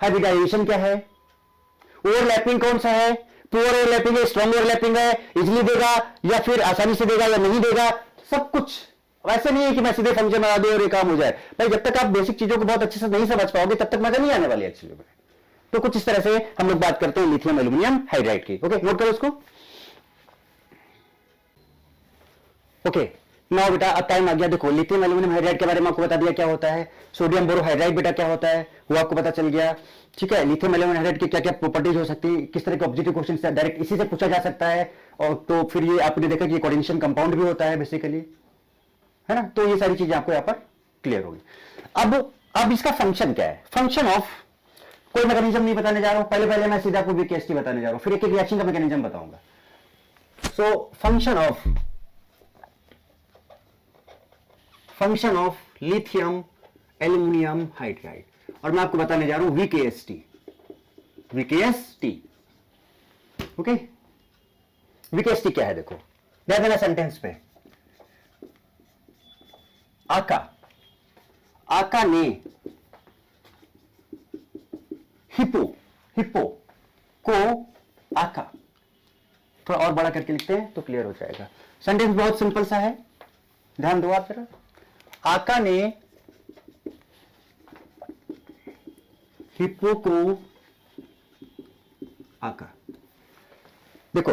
हाइब्रिडाइजेशन क्या है, ओवरलैपिंग कौन सा है, पुअर ओवरलैपिंग है, स्ट्रॉन्ग ओवरलैपिंग है, इजिली देगा या फिर आसानी से देगा या नहीं देगा, सब कुछ। वैसे नहीं है कि मैं सीधे फंक्शन बना दूं और ये काम हो जाए भाई, जब तक आप बेसिक चीजों को बहुत अच्छे से नहीं समझ पाओगे तब तक मजा नहीं आने वाली एक्चुअली में। तो कुछ इस तरह से हम लोग बात करते हैं लिथियम एल्यूमिनियम हाइड्राइड की। ओके, नोट करो इसको। ओके, नाउ बेटा अब टाइम आ गया, देखो लिथियम एल्यूमिनियम हाइड्राइड के बारे में आपको बता दिया क्या होता है, सोडियम बोरोहाइड्राइड बेटा क्या होता है वो आपको पता चल गया, ठीक है। लिथियम एल्यूमिनियम हाइड्राइड की क्या क्या प्रॉपर्टीज हो सकती है, किस तरह के ऑब्जेक्टिव क्वेश्चन डायरेक्ट इसी से पूछा जा सकता है, और तो फिर ये आपने देखा कि कोऑर्डिनेशन कंपाउंड भी होता है बेसिकली, है ना। तो ये सारी चीजें आपको यहां पर क्लियर होगी। अब इसका फंक्शन क्या है, फंक्शन ऑफ कोई मैकेनिज्म नहीं बताने जा रहा हूं, पहले मैं सीधा आपको वीकेएसटी बताने जा रहा हूं, फिर एक एक रिएक्शन का मैकेनिज्म बताऊंगा। So function of lithium aluminium hydride, और मैं आपको बताने जा रहा हूं वीकेएसटी। ओके, वीकेएसटी क्या है देखो, ध्यान देना सेंटेंस पे। आका ने हिप्पो को आका, थोड़ा और बड़ा करके लिखते हैं तो क्लियर हो जाएगा। सेंटेंस बहुत सिंपल सा है, ध्यान दो आप जरा। आका ने हिप्पो को आका, देखो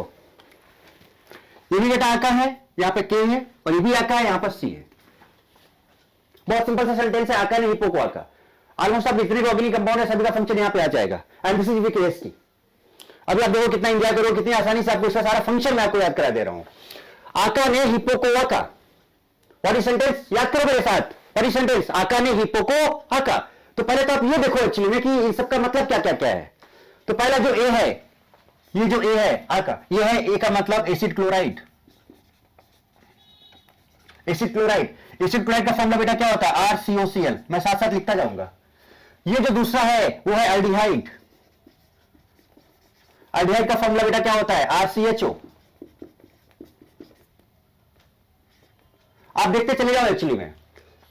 ये भी बेटा आका है, यहां पे के है और ये भी आका है, यहां पर सी है। बहुत सिंपल सा सेंटेंस है, आका ने हिप्पो को आका। ऑलमोस्ट आप जितने भी ऑर्गेनिक कंपाउंड है सभी का फंक्शन यहां पे आ जाएगा, एंड दिस इज वीकेएसटी। अभी आप देखो कितना एंजॉय करो, कितनी आसानी से आपको इसका सारा फंक्शन मैं आपको याद करा दे रहा हूं। आका ने हिप्पो को आका, व्हाट इज सेंटेंस, याद करो मेरे साथ, व्हाट इज सेंटेंस, आका ने हिप्पो को आका। तो पहले तो आप ये देखो एक्चुअली में कि इन सबका मतलब क्या क्या क्या है। तो पहला जो ए है, ये जो ए है आका, ये है ए का मतलब एसिड क्लोराइड। एसिड क्लोराइड का फॉर्मूला बेटा क्या होता है, RCOCl, मैं साथ साथ लिखता जाऊंगा। ये जो दूसरा है वो है एल्डिहाइड। एल्डिहाइड का फॉर्मूला बेटा क्या होता है? RCHO। आप देखते चले जाओ एक्चुअली में,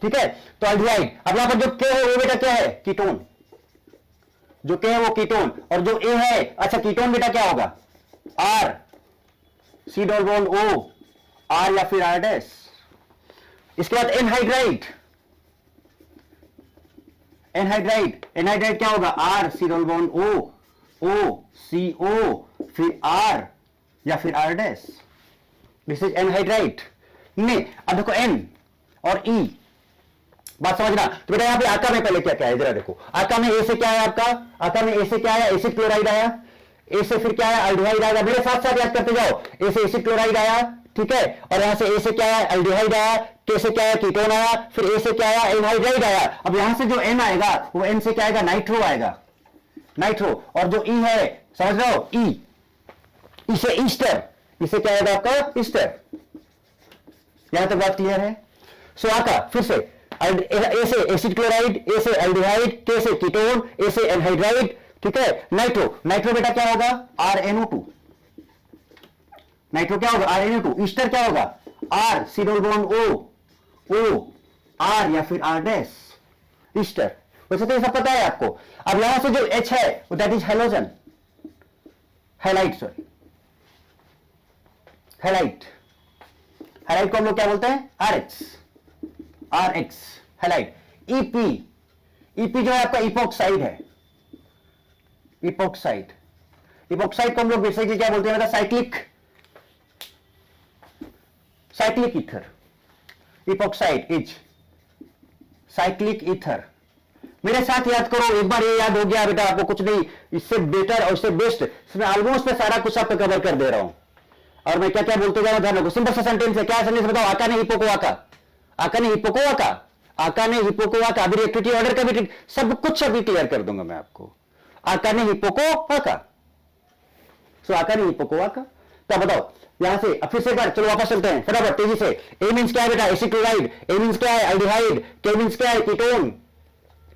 ठीक है। तो एल्डिहाइड, अब यहां पर जो के है वो बेटा क्या है? कीटोन। जो के है वो कीटोन, और जो ए है, अच्छा कीटोन बेटा क्या होगा? R, C double bond O, R या फिर R डैश। इसके बाद एनहाइड्राइड। एनहाइड्राइड, एनहाइड्राइड क्या होगा? R, C double bond O, O, C O, फिर R या फिर R dash. This is anhydride. नहीं, अब देखो N और E, बात समझना। तो बेटा यहां पे आका में पहले क्या क्या है जरा देखो। आका में ए से क्या है आपका? आका में ए से क्या है? एसिड क्लोराइड आया। ए से फिर क्या है? एल्डिहाइड आएगा। मेरे साथ साथ याद करते जाओ। ए से एसिड क्लोराइड आया, ठीक है, और यहां से ए से क्या है? एल्डिहाइड आया। के से क्या है? कीटोन आया। फिर ए से क्या आया? एनहाइड्राइड आया। अब यहां से जो एन आएगा वो एन से क्या आएगा? नाइट्रो आएगा, नाइट्रो। और जो ई है, समझ रहे हो, ई, इसे ईस्टर, इसे क्या आएगा आपका? ईस्टर। यहां तक बात क्लियर है? सो आका फिर से ए से एसिड क्लोराइड, ए से एल्डिहाइड, के से कीटोन, ए से एनहाइड्राइड, ठीक है। नाइट्रो, नाइट्रो बेटा क्या होगा? RNO2। नाइट्रो क्या होगा? RNO2। ईस्टर क्या होगा? R, C double bond O, O, R या फिर R डैश, ईस्टर। वैसे तो ये सब पता है आपको। अब यहां से जो H है वो that is halogen, halide, sorry halide. Halide को हम लोग क्या बोलते हैं? RX, halide. EP, EP जो है आपका इपोक्साइड है, इपोक्साइड। इपोक्साइड को हम लोग बेसिकली क्या बोलते हैं? Cyclic, cyclic ether. Epoxide is cyclic ether. मेरे साथ याद करो, एक बार ये याद हो गया बेटा आपको कुछ नहीं, इससे बेटर और इससे बेस्ट, इसमें ऑलमोस्ट मैं सारा कुछ आपको कवर कर दे रहा हूं। और मैं क्या क्या बोलते जा रहा हूं ध्यान रखो। सिंपल सा सेंटेंस है। क्या सेंटेंस बताओ? आका ने हिप्पोकोआका, आका ने हिप्पोकोआका, आका ने हिप्पोकोआका। अभी एक्टिविटी ऑर्डर का भी सब कुछ अभी क्लियर कर दूंगा मैं आपको। आका ने हिप्पोकोआका, सो आका ने हिप्पोकोआका। तो बताओ यहां से, अब फिर से एक बार चलो वापस चलते हैं फटाफट तेजी से। ए मींस क्या है बेटा? Acid chloride. ए मींस क्या है? एल्डिहाइड। के मींस क्या है? कीटोन।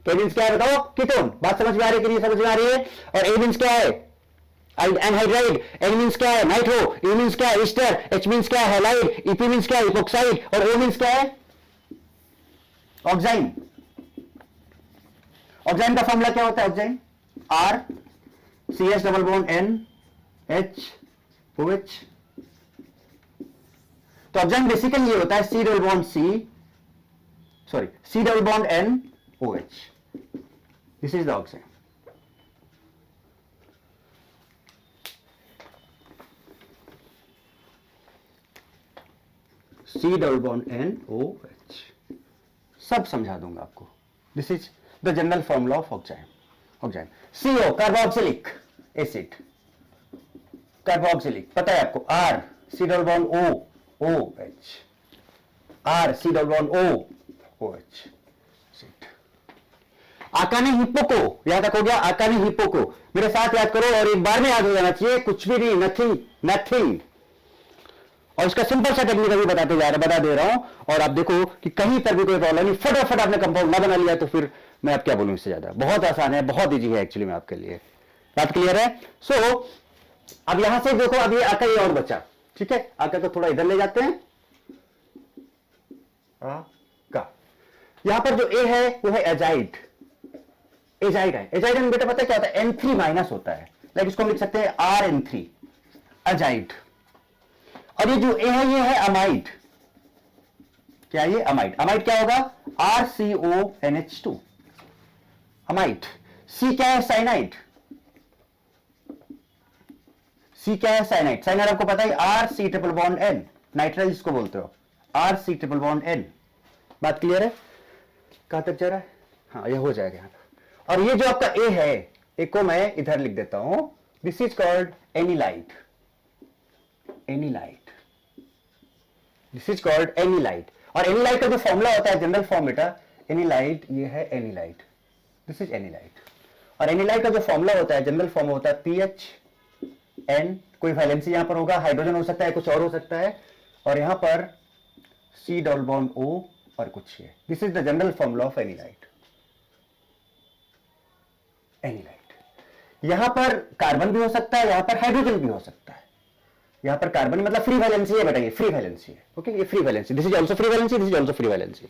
के मींस क्या है बताओ? कीटोन। बात समझ में आ रही है कि नहीं समझ में आ रही है? और ए मींस क्या है? एनहाइड्राइड। एन मींस क्या है? नाइट्रो। ई मींस क्या है? ईस्टर। एच मींस क्या है? हैलाइड। ईपी मींस क्या है? इपोक्साइड। और ओ मींस क्या है? ऑक्साइन। ऑक्साइन का फॉर्मूला क्या होता है? ऑक्साइन R, CH double bond N, H, OH। तो ऑक्साइन बेसिकली ये होता है C double bond C, sorry C double bond N, OH। This is the oxime. C double bond N, OH। सब समझा दूंगा आपको। This is the general formula of oxime. Oxime CO, carboxylic acid, carboxylic पता है आपको। R, C double bond O, OH, R, C double bond O, OH। आका ने हिप्पोको, याद तक हो गया? आका ने हिप्पोको। मेरे साथ याद करो और एक बार में याद हो जाना चाहिए, कुछ भी नहीं, नथिंग, नथिंग। और इसका सिंपल सा टेक्निक अभी बता दे रहा हूं। और आप देखो कि कहीं पर भी कोई प्रॉब्लम नहीं, फटाफट आपने कंपाउंड ना बना लिया तो फिर मैं आप क्या बोलूं इससे ज्यादा। बहुत आसान है, बहुत इजी है एक्चुअली में आपके लिए। बात क्लियर है? सो अब यहां से देखो, अब ये आका ये और बचा, ठीक है। आका को थोड़ा इधर ले जाते हैं। का यहां पर जो ए है वो है एजाइड, एजाइड है। एजाइड में बेटा पता है क्या होता है? N3 माइनस होता है, लाइक इसको हम लिख सकते हैं RN3, एजाइड। और ये जो ए है ये है अमाइड। क्या ये? अमाइड। अमाइड क्या होगा? RCONH2, amide. सी क्या है? साइनाइड। सी क्या है? साइनाइड। साइनाइड आपको पता है RC triple bond N, nitrile जिसको बोलते हो, RC ट्रिपल बॉन्ड N। बात क्लियर है? कहां तक जा रहा है? हाँ ये हो जाएगा यहां तक। और ये जो आपका ए है, एक को मैं इधर लिख देता हूं। This is called anilide, anilide. This is called anilide. और एनिलाइड का जो फॉर्मूला होता है जनरल फॉर्म बेटा, एनिलाइड ये है एनिलाइड, दिस इज एनिलाइड। और एनिलाइड का जो फॉर्मूला होता है जनरल फॉर्म होता है PHN, कोई वैलेंसी यहां पर होगा, हाइड्रोजन हो सकता है, कुछ और हो सकता है, और यहां पर C डबल बॉन्ड O और कुछ है। This is the general formula of anilide, anilide. यहां पर कार्बन भी हो सकता है, यहां पर हाइड्रोजन भी हो सकता है। यहां पर कार्बन मतलब फ्री वैलेंसी है बेटा, ये फ्री वैलेंसी है। ओके, ये free valency, this is also free valency, this is also free valency,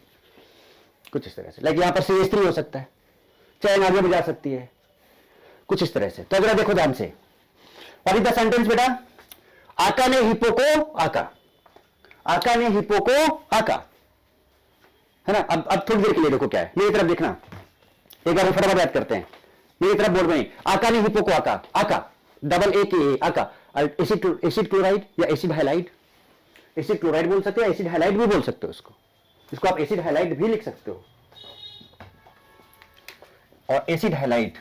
कुछ इस तरह से। लाइक यहां पर CH3 हो सकता है, चैन आगे भी जा सकती है, कुछ इस तरह से। तो अगर देखो ध्यान से, और इन द सेंटेंस बेटा, आका ने हिप्पो को आका, आका ने हिप्पो को आका, है ना। अब थोड़ी देर के लिए देखो क्या है, मेरी तरफ देखना, एक बार फटाफट याद करते हैं, मेरी तरफ बोल रहे हैं, आका ने हिप्पो को आका, आका डबल ए के आका, एसिड क्लोराइड या एसिड हाइलाइड, एसिड क्लोराइड बोल सकते हो, एसिड हाइलाइड भी बोल सकते हो इसको आप एसिड हाइलाइड भी लिख सकते हो। और एसिड हाइलाइड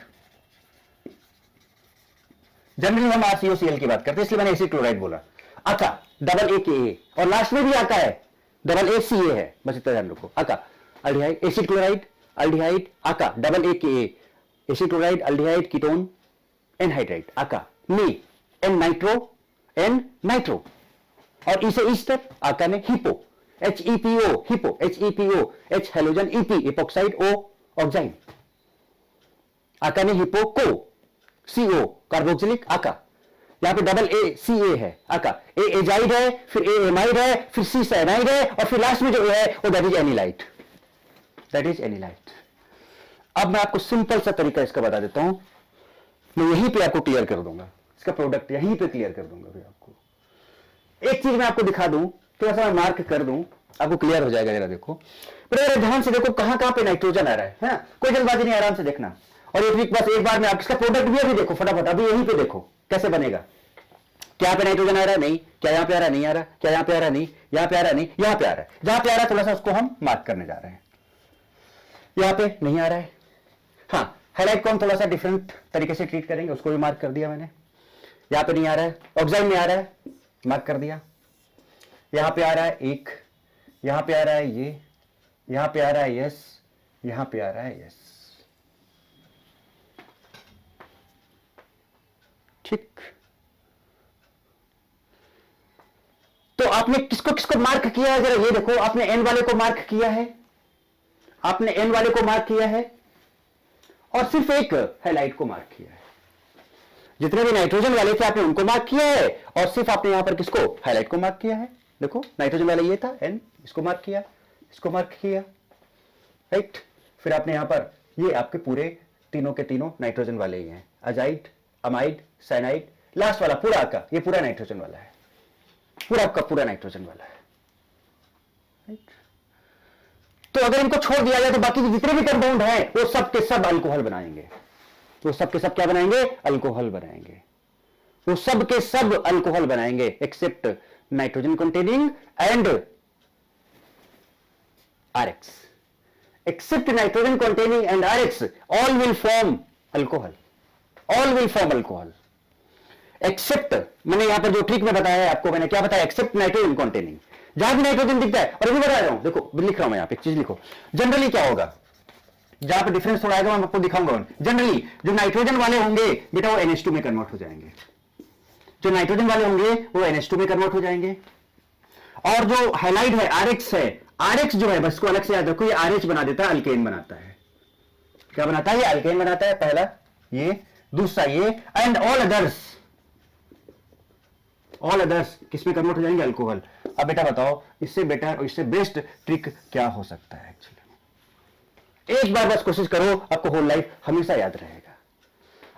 जनरली हम RCOCl की बात करते हैं, इसलिए मैंने एसिड क्लोराइड बोला। आका डबल ए के ए, और लास्ट में भी आका है, डबल ए सी ए है, बस इतना ध्यान रखो। आका अल्डिहाइड, एसिड क्लोराइड, अल्डिहाइड, आका double A K A, acid chloride, aldehyde, ketone, anhydride, आका नी, एन नाइट्रो, एन नाइट्रो, और इसे इस तक आका ने हिपो, HEPO हिपो, HEPO, H halogen, EP epoxide, O oxide, आका ने हिपो को, CO कार्बोक्सिलिक, आका यहां पे डबल ए सी ए है, आका ए एजाइड है, फिर ए एमाइड है, फिर C साइनाइड है, और फिर लास्ट में जो ए है वो दैट इज एनिलाइट, दैट इज एनिलाइट। अब मैं आपको सिंपल सा तरीका इसका बता देता हूं, मैं यहीं पे आपको क्लियर कर दूंगा, इसका प्रोडक्ट यहीं पे क्लियर कर दूंगा। भी आपको एक चीज मैं आपको दिखा दूं, थोड़ा सा मार्क कर दूं, आपको क्लियर हो जाएगा। जरा देखो, पर ध्यान से देखो कहां कहां पे नाइट्रोजन आ रहा है ना? कोई जल्दबाजी नहीं, आराम से देखना। और ये ट्रिक बस एक बार में आप इसका प्रोडक्ट भी अभी देखो फटाफट, अभी यहीं पे देखो कैसे बनेगा। क्या यहाँ पे नाइट्रोजन आ रहा है? नहीं। क्या यहाँ पे आ रहा है? नहीं आ रहा। क्या यहाँ पे आ रहा है? नहीं। यहाँ पे आ रहा है? नहीं। यहाँ पे आ रहा है। जहां पे आ रहा है थोड़ा सा उसको हम मार्क करने जा रहे हैं। यहाँ पे नहीं आ रहा है, हाँ हाईलाइट को हम थोड़ा सा डिफरेंट तरीके से ट्रीट करेंगे, उसको भी मार्क कर दिया मैंने। यहाँ पे नहीं आ रहा है, ऑक्साइड में आ रहा है, मार्क कर दिया। यहाँ पे आ रहा है एक, यहाँ पे आ रहा है ये, यहाँ पे आ रहा है यस, यहाँ पे आ रहा है यस, ठीक। तो आपने किसको किसको मार्क किया है? जरा ये देखो, आपने एन वाले को मार्क किया है, आपने एन वाले को मार्क किया है, और सिर्फ एक हाइलाइट को मार्क किया है। जितने भी नाइट्रोजन वाले थे आपने उनको मार्क किया है, और सिर्फ आपने यहां पर किसको? हाइलाइट को मार्क किया है। देखो नाइट्रोजन वाला ये था एन, इसको मार्क किया, इसको मार्क किया, राइट। फिर आपने यहां पर ये आपके पूरे तीनों के तीनों नाइट्रोजन वाले ही हैं, अजाइड, अमाइड, साइनाइड, लास्ट वाला पूरा का ये पूरा नाइट्रोजन वाला है, पूरा आपका पूरा नाइट्रोजन वाला है, राइट। तो अगर इनको छोड़ दिया जाए तो बाकी जितने भी कंपाउंड हैं वो सब के सब अल्कोहल बनाएंगे, वो सब के सब क्या बनाएंगे? अल्कोहल बनाएंगे, वो सब के सब अल्कोहल बनाएंगे except nitrogen containing and RX, except nitrogen containing and RX, all will form alcohol, all will form alcohol, except मैंने यहां पर जो ट्रिक में बताया है आपको, मैंने क्या बताया? except nitrogen containing, जहां भी नाइट्रोजन दिखता है, और अभी बता रहा हूं, देखो लिख रहा हूं मैं यहां पे एक चीज लिखो। जनरली क्या होगा, जहां पे डिफरेंस थोड़ा आएगा मैं आपको दिखाऊंगा। जनरली जो नाइट्रोजन वाले होंगे बेटा वो NH2 में कन्वर्ट हो जाएंगे, जो नाइट्रोजन वाले होंगे वो NH2 में कन्वर्ट हो जाएंगे, और जो हाइलाइट है RX है, RX जो है बस को अलग से याद रखो, ये RH बना देता है, अल्केन बनाता है। क्या बनाता है? ये अल्केन बनाता है, पहला ये, दूसरा ये, एंड ऑल अदर्स किसमें कन्वर्ट हो जाएंगे? अल्कोहल। अब बेटा बताओ इससे बेटर और इससे बेस्ट ट्रिक क्या हो सकता है? एक्चुअली एक बार बस कोशिश करो, आपको होल लाइफ हमेशा याद रहेगा।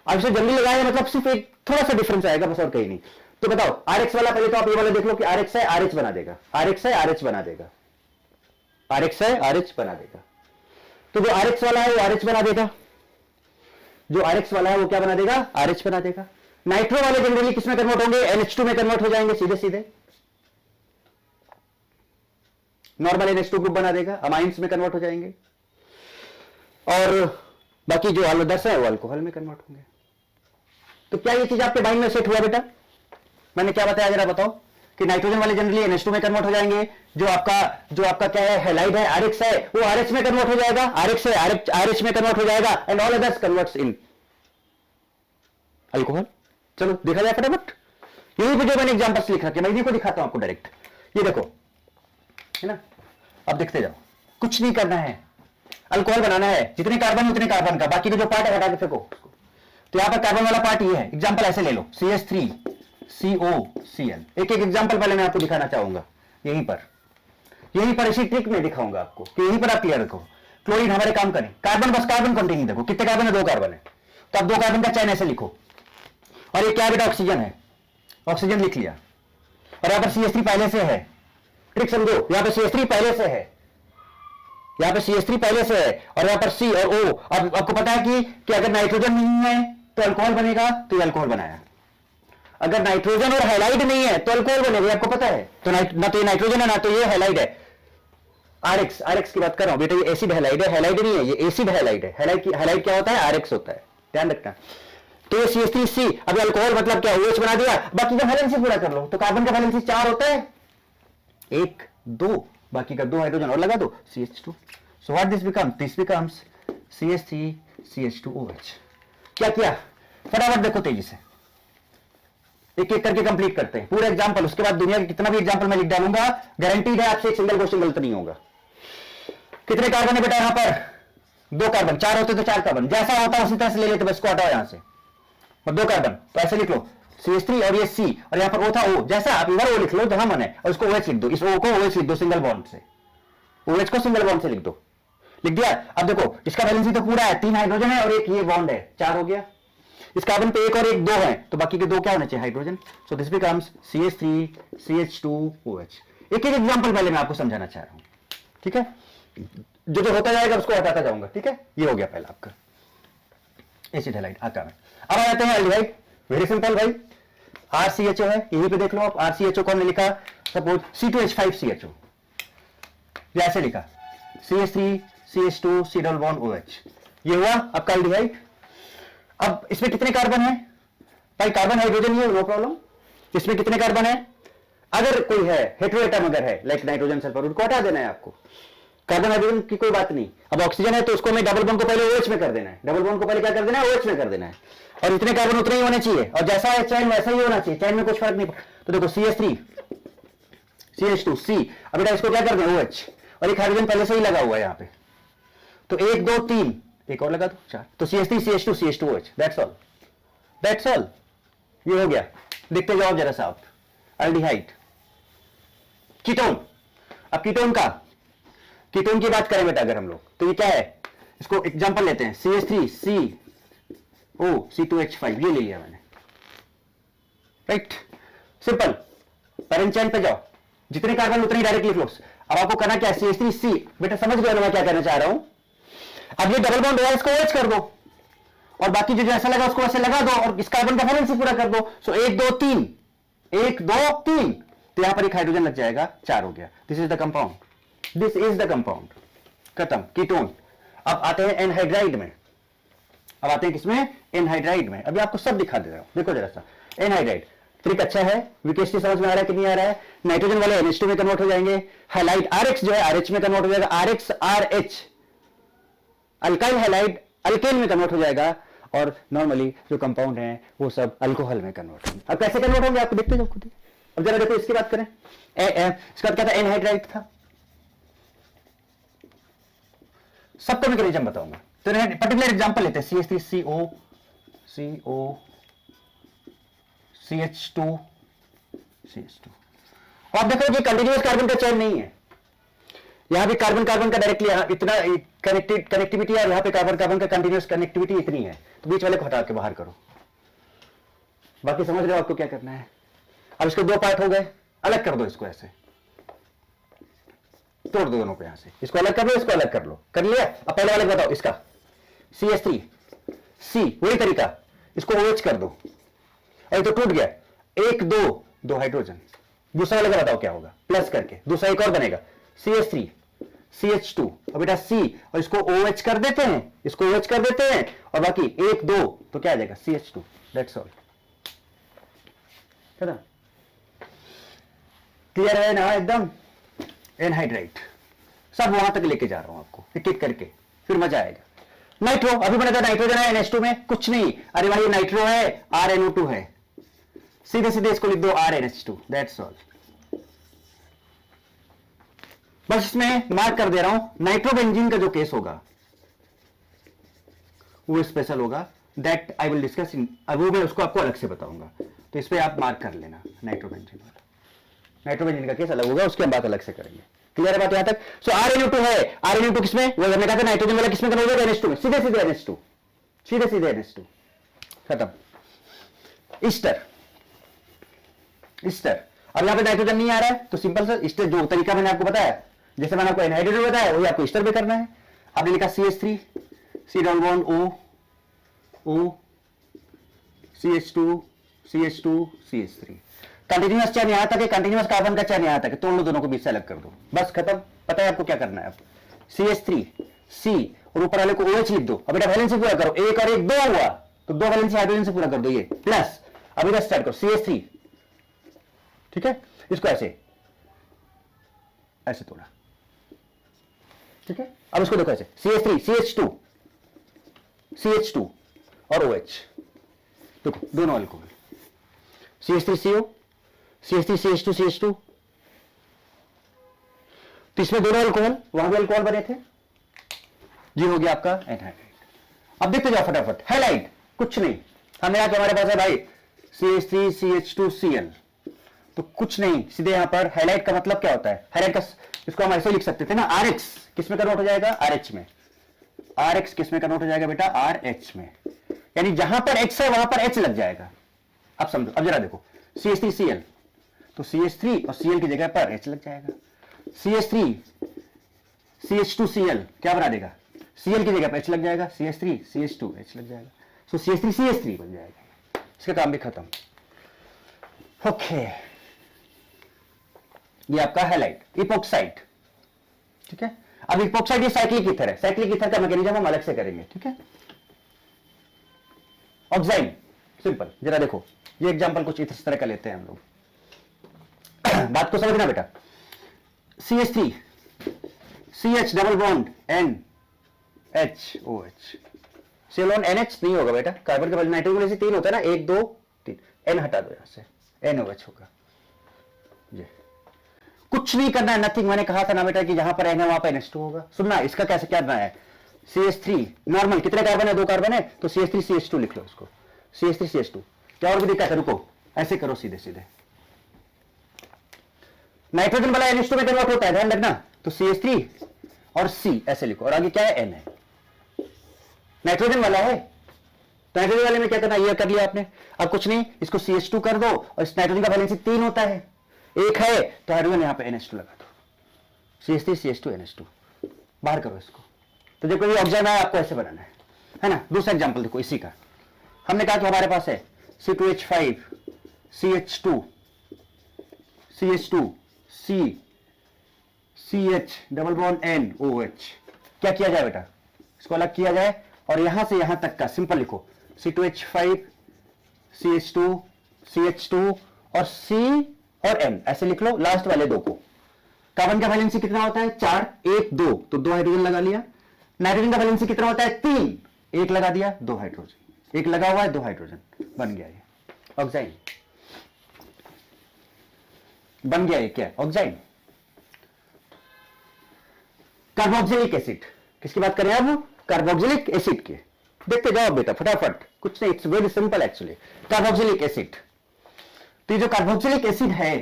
अब इसे जल्दी लगाया मतलब सिर्फ एक थोड़ा सा डिफरेंस आएगा बस, और कहीं नहीं। तो बताओ RX वाला, पहले तो आप ये वाला देख लो कि RX है, RH बना देगा, RX है, RH बना देगा, RX है, RH बना देगा। तो जो RX वाला है वो RH बना देगा, जो RX वाला है वो क्या बना देगा? RH बना देगा। नाइट्रो वाले जनरली किसमें कन्वर्ट होंगे? NH2 में कन्वर्ट हो जाएंगे सीधे सीधे, नॉर्मल NH2 ग्रुप बना देगा, अमाइंस में कन्वर्ट हो जाएंगे, और बाकी जो अल्कोहल्स है वो अल्कोहल में कन्वर्ट होंगे। तो क्या ये चीज आपके माइंड में सेट हुआ बेटा? मैंने क्या बताया जरा बताओ, कि नाइट्रोजन वाले जनरली NH2 में कन्वर्ट हो जाएंगे, जो आपका क्या है? हाइलाइट है, RX है, वो RH में कन्वर्ट हो जाएगा, RX है, RH में कन्वर्ट हो जाएगा, and all others converts in alcohol. चलो देखा जाए फटाफट, यही पे जो मैंने एग्जांपल्स लिख रखे, मैं इन्हीं को दिखाता हूं आपको डायरेक्ट। ये देखो, है ना, अब देखते जाओ, कुछ नहीं करना है, अल्कोहल बनाना है, जितने कार्बन उतने कार्बन का, बाकी का जो पार्ट है हटा के फेंको। तो यहां पर कार्बन वाला पार्ट ये है, एग्जांपल ऐसे ले लो, CH3COCl। एक एक एग्जांपल पहले मैं आपको दिखाना चाहूंगा, यहीं पर इसी ट्रिक में दिखाऊंगा आपको कि यहीं पर आप क्लियर रखो। क्लोरीन हमारे काम करें, कार्बन बस कार्बन कंटिन्यू देखो, कितने कार्बन है, 2 कार्बन है, तो आप 2 कार्बन का चैन ऐसे लिखो, और ये क्या बेटा ऑक्सीजन है, ऑक्सीजन लिख लिया, और यहां पर CH3 पहले से है, ट्रिक समझो, यहां पर CH3 पहले से है, यहां पर CH3 पहले से है, और यहां पर C और O। अब आपको पता है कि अगर नाइट्रोजन नहीं है तो अल्कोहल बनेगा, तो ये अल्कोहल बनाया। अगर नाइट्रोजन और हैलाइड नहीं है तो अल्कोहल बनेगा, आपको पता है, तो ना तो ये नाइट्रोजन है ना तो ये हैलाइड है। आरएक्स की बात कर रहा हूं बेटा, ये एसिड हैलाइड है, हैलाइड नहीं है, ये एसिड हैलाइड है। हैलाइड क्या होता है, आरएक्स होता है, ध्यान रखना। तो ये CH3C, अब अल्कोहल मतलब क्या, OH बना दिया, बाकी का वैलेंसी पूरा कर लो, तो कार्बन का वैलेंसी 4 होता है, 1 2, बाकी का 2 हाइड्रोजन और लगा दो, CH2। So what this becomes CH3 CH2OH। क्या किया, फटाफट देखो तेजी से, एक एक करके कंप्लीट करते हैं पूरा एग्जांपल, उसके बाद दुनिया के कितना भी एग्जांपल मैं लिख डालूंगा, गारंटीड है आपसे एक सिंगल क्वेश्चन गलत नहीं होगा। कितने कार्बन है बेटा यहां पर, 2 कार्बन, 4 होते तो 4 कार्बन, जैसा होता उसी तरह से ले लेते, बस को हटाओ यहां से, और 2 कार्बन, तो ऐसे लिख लो CH3 और ये C, और यहां पर O था O, जैसा आप इधर O लिख लो जहां मन है, और उसको OH लिख दो, इस O को OH लिख दो सिंगल बॉन्ड से, OH को सिंगल बॉन्ड से लिख दो, लिख दिया। अब देखो इसका वैलेंसी तो पूरा है, 3 हाइड्रोजन है और एक ये बॉन्ड है, 4 हो गया। इस कार्बन पे 1 और 1 2 है, तो बाकी के 2 क्या होने चाहिए, hydrogen. So this becomes CH3 CH2OH। एक एक एग्जांपल पहले मैं आपको समझाना चाह रहा हूं, ठीक है, जो जो होता जाएगा उसको हटाता जाऊंगा, ठीक है। ये हो गया पहला आपका एसिड हैलाइड आता है। अब आ जाते हैं एल्डिहाइड, वेरी सिंपल भाई, RCHO है, यहीं पे देख लो आप, RCHO कौन ने लिखा, सपोज C2H5CHO, जैसे लिखा CH3 CH2 C double bond OH, ये हुआ आपका एल्डिहाइड। अब इसमें कितने कार्बन है भाई, कार्बन हाइड्रोजन ही है, नो प्रॉब्लम। इसमें कितने कार्बन है, अगर कोई है हेटेरोएटम अगर है लाइक नाइट्रोजन सल्फर, उनको हटा देना है आपको, कार्बन हाइड्रोजन की कोई बात नहीं। अब ऑक्सीजन है तो उसको मैं डबल बॉन्ड को पहले OH में कर देना है, डबल बॉन्ड को पहले क्या कर देना है, OH में कर देना है, और इतने कार्बन उतने ही होने चाहिए, और जैसा है चैन वैसा ही होना चाहिए, चैन में कुछ फर्क नहीं। तो देखो CH3 CH2 C, अब बेटा इसको क्या कर दें OH, और एक हाइड्रोजन पहले से ही लगा हुआ है यहाँ पे, तो 1 2 3, एक और लगा दो 4, तो CH3 CH2 CH2OH, that's all, ये हो गया। देखते जाओ जरा सा आप, एल्डिहाइड। कीटोन, अब कीटोन की बात करें बेटा अगर हम लोग, तो ये क्या है, इसको एग्जांपल लेते हैं, CH3 CO C2H5, ये ले लिया मैंने, राइट, सिंपल। पैरेंट चेन पे जाओ, जितने कार्बन उतने डायरेक्ट लिख लो। अब आपको करना क्या है, CH3C, बेटा समझ गए ना मैं क्या कहना चाह रहा हूं। अब ये डबल बॉन्ड हुआ, इसको OH कर दो, और बाकी जो जैसा लगा उसको वैसे लगा दो, और इस कार्बन का वैलेंसी पूरा कर दो। सो 1 2 3, 1 2 3, तो यहां पर एक हाइड्रोजन लग जाएगा, 4 हो गया। This is the compound, this is the compound, खत्म, कीटोन। अब आते हैं एनहाइड्राइड में, अब आते हैं किसमें, एनहाइड्राइड में। अभी आपको सब दिखा दे रहा हूं, देखो जरा सा, एनहाइड्राइड ट्रिक अच्छा है, विकेश समझ में आ रहा है कि नहीं आ रहा है। नाइट्रोजन वाले NH2 में कन्वर्ट हो जाएंगे, हाइलाइट RX जो है RH में कन्वर्ट हो जाएगा, RX RH, alkyl highlight alkane में कन्वर्ट हो जाएगा, और नॉर्मली जो कंपाउंड है वो सब अल्कोहल में कन्वर्ट होंगे। अब कैसे कन्वर्ट होंगे आपको देखते जाओ खुद ही। अब जरा देखो इसकी बात करें, इसका क्या था, एनहाइड्राइड था, सबका मैकेनिज्म बताऊंगा। तो पर्टिकुलर एग्जांपल लेते हैं, CH3CO CH2 और आप देखो कि कंटिन्यूअस कार्बन का चेन नहीं है, यहां भी कार्बन कार्बन का डायरेक्टली इतना कनेक्टिविटी है, यहां पे कार्बन कार्बन का कंटिन्यूअस कनेक्टिविटी इतनी है, तो बीच वाले को हटा के बाहर करो। बाकी समझ रहे हो आपको क्या करना है। अब इसके 2 पार्ट हो गए, अलग कर दो इसको, ऐसे तोड़ दो दोनों को, यहां से इसको अलग कर लो, इसको अलग कर लो, कर लिया। अब पहले वाले बताओ, इसका CH3C, वही तरीका, इसको OH कर दो, और तो टूट गया, 1 2 हाइड्रोजन। दूसरा वाले का बताओ क्या होगा, प्लस करके दूसरा एक और बनेगा, CH3 CH2, अब बेटा C, और इसको OH कर देते हैं, इसको OH कर देते हैं, और बाकी 1 2, तो क्या आ जाएगा, CH2, दैट्स ऑल, है ना, क्लियर है ना एकदम। एनहाइड्राइड सब वहां तक लेके जा रहा हूं आपको, एक एक करके, फिर मजा आएगा। नाइट्रो, अभी मैंने कहा नाइट्रोजन है NH2 में, कुछ नहीं, अरे भाई ये नाइट्रो है, RNO2 है, सीधे सीधे इसको लिख दो RNH2, दैट्स ऑल। बस इसमें मार्क कर दे रहा हूं, नाइट्रोबेंजीन का जो केस होगा वो स्पेशल होगा, that I will discuss in, वो मैं उसको आपको अलग से बताऊंगा। तो इस पे आप मार्क कर लेना नाइट्रोबेंजीन वाला। नाइट्रोबेंजीन का केस अलग होगा, उसकी हम बात अलग से करेंगे। क्लियर है बात यहां तक? सो RnO2 है, RnO2 किसमें, वो हमने कहा था नाइट्रोजन वाला किसमें कन्वर्ट होगा, NH2 में, सीधे सीधे NH2, सीधे सीधे NH2, खत्म। ईस्टर, ईस्टर, अब यहां पे नाइट्रोजन नहीं आ रहा है तो सिंपल सा ईस्टर जो तरीका मैंने आपको बताया, जैसे मैंने आपको एनहाइड्रोजन बताया वही आपको ईस्टर पे करना है। आपने लिखा CH3 C double bond O CH2 CH2 CH3, continuous chain यहां तक है, कंटिन्यूअस कार्बन का चैन यहां तक है, तोड़ लो दोनों को बीच से अलग कर दो, बस खत्म। पता है आपको क्या करना है, आप CH3 C और ऊपर वाले को OH लिख दो। अब बेटा वैलेंसी पूरा करो, एक और एक दो हुआ तो दो वैलेंसी हाइड्रोजन से पूरा कर दो, ये प्लस। अब इधर स्टार्ट करो CH3, ठीक है, इसको ऐसे ऐसे तोड़ा, ठीक है। अब इसको देखो ऐसे CH3 CH2 और OH, देखो दोनों alcohol, CH3CO CH3 CH2 CH2, तो इसमें दोनों अल्कोहल, वहां भी अल्कोहल बने थे, ये हो गया आपका एनहाइड्राइड। अब देखते जाओ फटाफट, हैलाइड कुछ नहीं, हमने आके हमारे पास है भाई CH3 CH2 Cl, तो कुछ नहीं, सीधे यहां पर हैलाइड का मतलब क्या होता है, हैलाइड का इसको हम ऐसे लिख सकते थे ना, RH किस में कन्वर्ट हो जाएगा, RH में, RH किस में कन्वर्ट हो जाएगा बेटा, RH में, यानी जहां पर X है वहां पर H लग जाएगा। अब समझो, अब जरा देखो CH3 Cl, तो CH3 और Cl की जगह पर H लग जाएगा, CH3 CH2 Cl क्या बना देगा, Cl की जगह पर H लग जाएगा, CH3 CH2 H लग जाएगा, सो CH3 CH3 बन जाएगा, इसका काम भी खत्म। ओके, ये आपका हैलाइड, इपोक्साइड, ठीक है। अब इपोक्साइड ये साइक्लिक ईथर है, साइक्लिक ईथर का मैकेनिज्म हम अलग से करेंगे, ठीक है। ऑक्साइड सिंपल, जरा देखो ये एग्जांपल कुछ इस तरह का लेते हैं हम लोग, बात को समझना बेटा। CH3 CH double bond NH Ceylon NH नहीं होगा बेटा, कार्बन के बाद नाइट्रोजन में से तीन होता है ना, 1 2 3, N हटा दो यहां से, NOH होगा। ये कुछ नहीं करना है, नथिंग, मैंने कहा था ना बेटा कि जहां पर N है वहां पर NH2 होगा। सुनना इसका कैसे क्या करना है, CH3 नॉर्मल कितने कार्बन है, 2 कार्बन है, तो CH3 CH2 लिख लो इसको, CH3 CH2, क्या और भी दिक्कत है, रुको ऐसे करो सीधे सीधे, नाइट्रोजन वाला NH2 में कन्वर्ट होता है, ध्यान रखना, तो CH3 और C ऐसे लिखो, और आगे क्या है, N है, नाइट्रोजन वाला है, तो नाइट्रोजन वाले में क्या करना, ये कर लिया आपने। अब कुछ नहीं, इसको CH2 कर दो, और इस नाइट्रोजन का वैलेंसी 3 होता है, एक है तो हाइड्रोजन यहां पे NH2 लगा दो, CH3 CH2 NH2, बाहर करो इसको। तो देखो ये ऑक्साइड है, आपको ऐसे बनाना है ना। दूसरा एग्जांपल देखो इसी का, हमने कहा कि हमारे पास है C2H5 CH2 CH2 C CH double bond NOH, क्या किया जाए बेटा, इसको अलग किया जाए और यहां से यहां तक का सिंपल लिखो, C2H5 CH2 CH2 और C और N ऐसे लिख लो, लास्ट वाले दो को। कार्बन का वैलेंसी कितना होता है, 4 1 2, तो 2 हाइड्रोजन लगा लिया। नाइट्रोजन का वैलेंसी कितना होता है, 3, 1 लगा दिया, 2 हाइड्रोजन, 1 लगा हुआ है, 2 हाइड्रोजन, बन गया ये ऑक्साइड, बन गया ये क्या, ऑक्साइड। कार्बोक्सिलिक एसिड, किसकी बात करें अब, कार्बोक्सिलिक एसिड की, देखते जाओ बेटा फटाफट, कुछ नहीं, it's very simple actually. Carboxylic acid, तो जो कार्बोक्सिलिक एसिड है,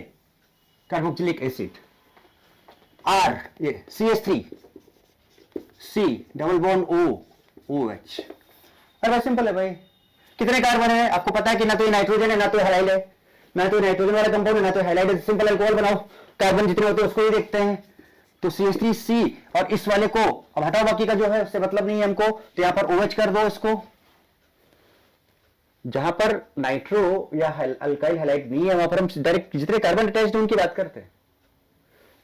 कार्बोक्सिलिक एसिड R ये CH3 C double bond OH, अरे भाई सिंपल है भाई, कितने कार्बन है आपको पता है कि ना तो ये नाइट्रोजन है ना तो हैलाइड है, ना तो नाइट्रोजन वाला कंपाउंड है ना तो हैलाइड है, सिंपल अल्कोहल बनाओ, कार्बन जितने होते हैं उसको ही देखते हैं, तो CH3C और इस वाले को अब हटाओ, बाकी का जो है उससे मतलब नहीं है हमको, तो यहां पर OH कर दो इसको, जहां पर नाइट्रो या अल्काइल हैलाइड नहीं है वहां पर हम डायरेक्ट जितने कार्बन अटैच्ड है उनकी बात करते हैं।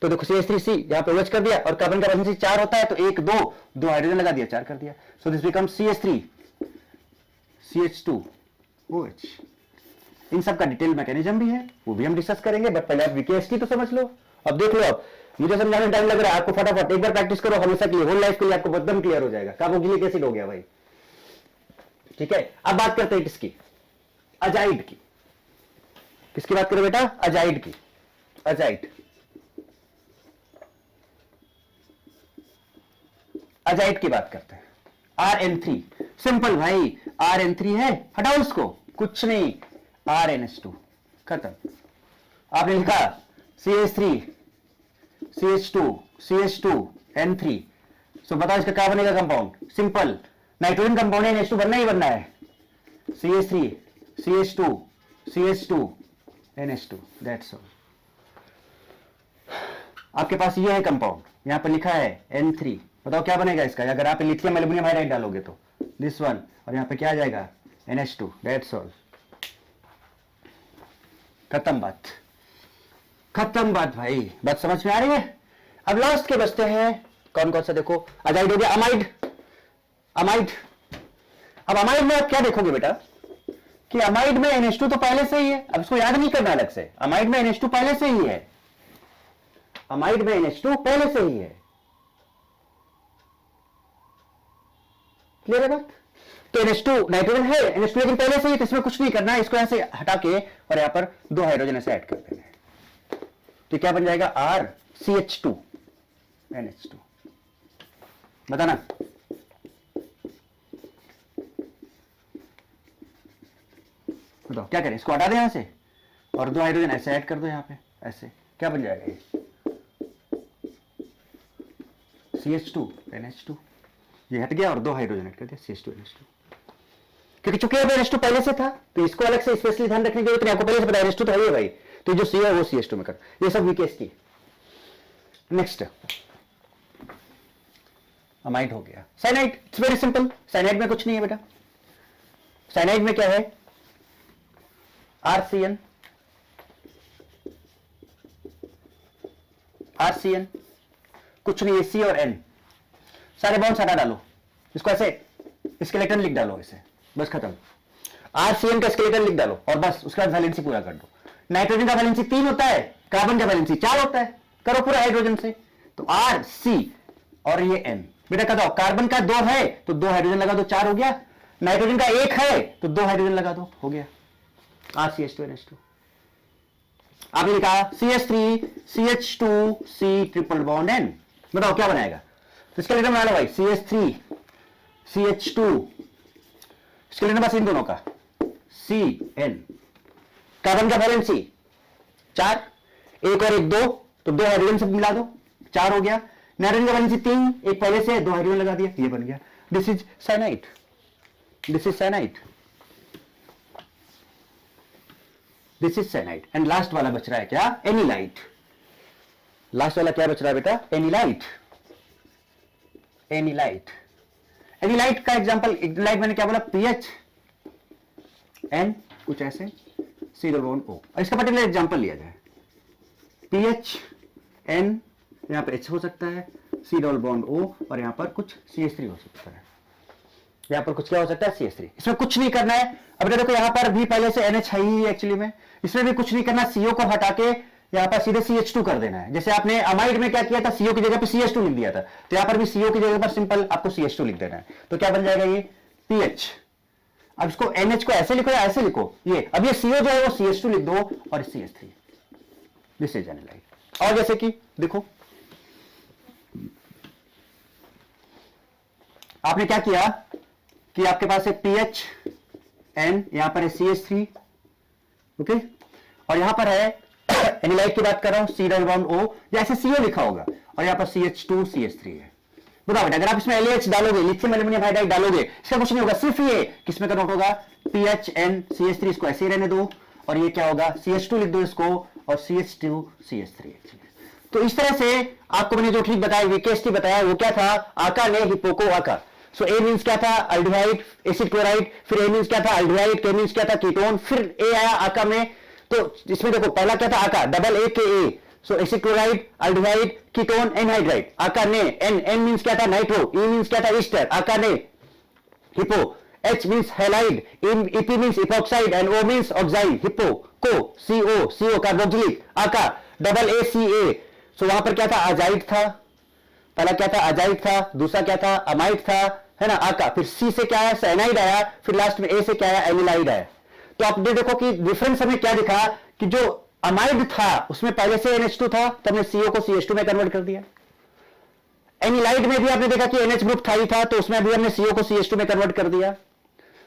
तो देखो CH3C यहां पे OH कर दिया, और कार्बन का वैलेंसी 4 होता है, तो 1 2 2 हाइड्रोजन लगा दिया, 4 कर दिया, so this become CH3 CH2 OH। इन सब का डिटेल मैकेनिज्म भी है, वो भी हम डिस्कस करेंगे, बट पहले आप VKST तो समझ लो। अब देख लो, अब मुझे समझाने में टाइम लग रहा है, आपको फटाफट एक बार प्रैक्टिस करो, हमेशा के लिए, होल लाइफ के लिए आपको एकदम क्लियर हो जाएगा। कार्बोक्सिलिक एसिड हो गया भाई, ठीक है। अब बात करते हैं किसकी, अजाइड की, किसकी बात करें बेटा, अजाइड की, अजाइड, अजाइड की बात करते हैं। RN3 सिंपल भाई, RN3 है, हटाओ इसको, कुछ नहीं, RNH2 खत्म। आपने लिखा CH3 CH2 CH2 N3, सो बताओ इसका क्या बनेगा कंपाउंड? सिंपल नाइट्रोजन कंपाउंड है, NH2 बनना ही बनना है। CH3 CH2 CH2 NH2, that's all. आपके पास ये है कंपाउंड, यहां पर लिखा है N3, बताओ क्या बनेगा इसका? अगर आप लिथियम एल्युमिनियम हाइड्राइड डालोगे तो दिस वन, और यहां पे क्या आ जाएगा? NH2, that's all. खत्म बात, खत्म बात भाई, बात समझ में आ रही है? अब लास्ट के बचते हैं कौन कौन सा, देखो अजाइड हो गया, अमाइड, अमाइड। अब अमाइड में आप क्या देखोगे बेटा कि अमाइड में NH2 तो पहले से ही है, अब इसको याद नहीं करना अलग से, अमाइड में NH2 पहले से ही है, अमाइड में NH2 पहले से ही है। क्लियर है बात? तो NH2 नाइट्रोजन है, NH2 लेकिन पहले से ही, तो इसमें कुछ नहीं करना है, इसको यहां से हटा के और यहां पर 2 हाइड्रोजन ऐसे ऐड कर देना है, तो क्या बन जाएगा? RCH2 NH2। बताना बताओ क्या करें? इसको हटा दें यहां से और 2 हाइड्रोजन ऐसे ऐड कर दो यहां पे, ऐसे क्या बन जाएगा ये? CH2 NH2, ये हट गया और 2 हाइड्रोजन ऐड कर दिया, CH2 NH2। क्योंकि चूंकि अब NH2 पहले से था तो इसको अलग से स्पेशली ध्यान रखने की जरूरत नहीं, आपको पहले से पता है NH2 तो है ही भाई, तो जो C है वो CH2 में कर, ये सब वीकेस की। नेक्स्ट अमाइड हो गया। Cyanide, it's very simple, cyanide में कुछ नहीं है बेटा, साइनाइड में क्या है? RCN, RCN कुछ नहीं है, C और N, सारे बॉन्ड्स हटा डालो, इसको ऐसे स्केलेटन लिख डालो इसे, बस खत्म। RCN का स्केलेटन लिख डालो और बस उसके बाद वैलेंसी पूरा कर दो। नाइट्रोजन का वैलेंसी 3 होता है, कार्बन का वैलेंसी 4 होता है, करो पूरा हाइड्रोजन से, तो R C और ये N। बेटा कहता कार्बन का 2 है तो 2 हाइड्रोजन लगा दो, 4 हो गया। नाइट्रोजन का 1 है तो 2 हाइड्रोजन लगा दो, हो गया RCH2 NH2। आपने लिखा CH3 CH2 C triple bond N, बताओ क्या बनाएगा? तो इसका लेटर बना लो भाई, CH3 CH2, इसके लेटर बस इन दोनों का CN। कार्बन का वैलेंसी 4, 1 और 1 2, तो 2 हाइड्रोजन से मिला दो, 4 हो गया। नाइट्रोजन का वैलेंसी 3, 1 पहले से, 2 हाइड्रोजन लगा दिया, ये बन गया। This is cyanide, this is cyanide, this is cyanide. And last वाला बच रहा है क्या? एनिलाइट। लास्ट वाला क्या बच रहा है बेटा? एनिलाइट, एनिलाइट। एनिलाइट का एग्जांपल, एनिलाइट मैंने क्या बोला? पीएच एन कुछ ऐसे, सी डबल बॉन्ड ओ, इसका पर्टिकुलर एग्जांपल लिया जाए, पीएच एन, यहां पर एच हो सकता है, सी डबल बॉन्ड ओ, और यहां पर कुछ CH3 हो सकता है, यहां पर कुछ क्या हो सकता है? CH3। इसमें कुछ नहीं करना है। अब देखो यहां पर भी पहले से NH है ही एक्चुअली में, इसमें भी कुछ नहीं करना, CO को हटा के यहां पर सीधे CH2 कर देना है। जैसे आपने अमाइड में क्या किया था, CO की जगह पे CH2 लिख दिया था, तो यहां पर भी CO की जगह पर सिंपल आपको CH2 लिख देना है। तो क्या बन जाएगा ये? PH। अब इसको NH को ऐसे लिखो या ऐसे लिखो, ये अब ये CO जो है वो CH2 लिख दो और CH3, दिस इज एनिलाइट। और जैसे कि देखो आपने क्या किया कि आपके पास है PH N, यहां पर है CH3, ओके, और यहां पर है एनिलाइट की बात कर रहा हूं, C डबल बॉन्ड O, जैसे CO लिखा होगा, और यहां पर CH2 CH3 है। बताओ बेटा अगर आप इसमें LH डालोगे, लिथियम एल्युमिनियम हाइड्राइड डालोगे, इसका कुछ नहीं होगा, सिर्फ ये किसमें कन्वर्ट होगा? PH N CH3, इसको ऐसे ही रहने दो, और ये क्या होगा? CH2 लिख दो इसको, और CH2 CH3। तो इस तरह से आपको मैंने जो ठीक बताया, वीकेस्ट बताया, वो क्या था? आका ने हिप्पोको आका। सो ए मींस क्या था? अल्डिहाइड, एसिड क्लोराइड, फिर ए मींस क्या था? अल्डिहाइड, के मींस क्या था? कीटोन, फिर ए आया आका में। तो इसमें देखो पहला क्या था? आका, double A K A, so acid chloride, aldehyde, ketone, anhydride. आका ने, एन, एन मींस क्या था? नाइट्रो, ई मींस क्या था? ईस्टर, आका ने hippo, H means halide, EP means epoxide, and O means oxide, hippo को, CO, CO carboxylic, aka, double A C A. So वहां पर क्या था? अजाइड था, पहला क्या था? अजाइड था, दूसरा क्या था? अमाइड था, है ना, आका, फिर सी से क्या आया? साइनाइड आया, फिर लास्ट में ए से क्या आया? एनिलाइड आया। तो आप देखो कि डिफरेंस हमें क्या दिखा कि जो अमाइड था उसमें पहले से NH2 था, तो हमने CO को CH2 में कन्वर्ट कर दिया। एनिलाइड में भी आपने देखा कि NH ग्रुप था ही था, तो उसमें भी हमने CO को CH2 में कन्वर्ट कर दिया।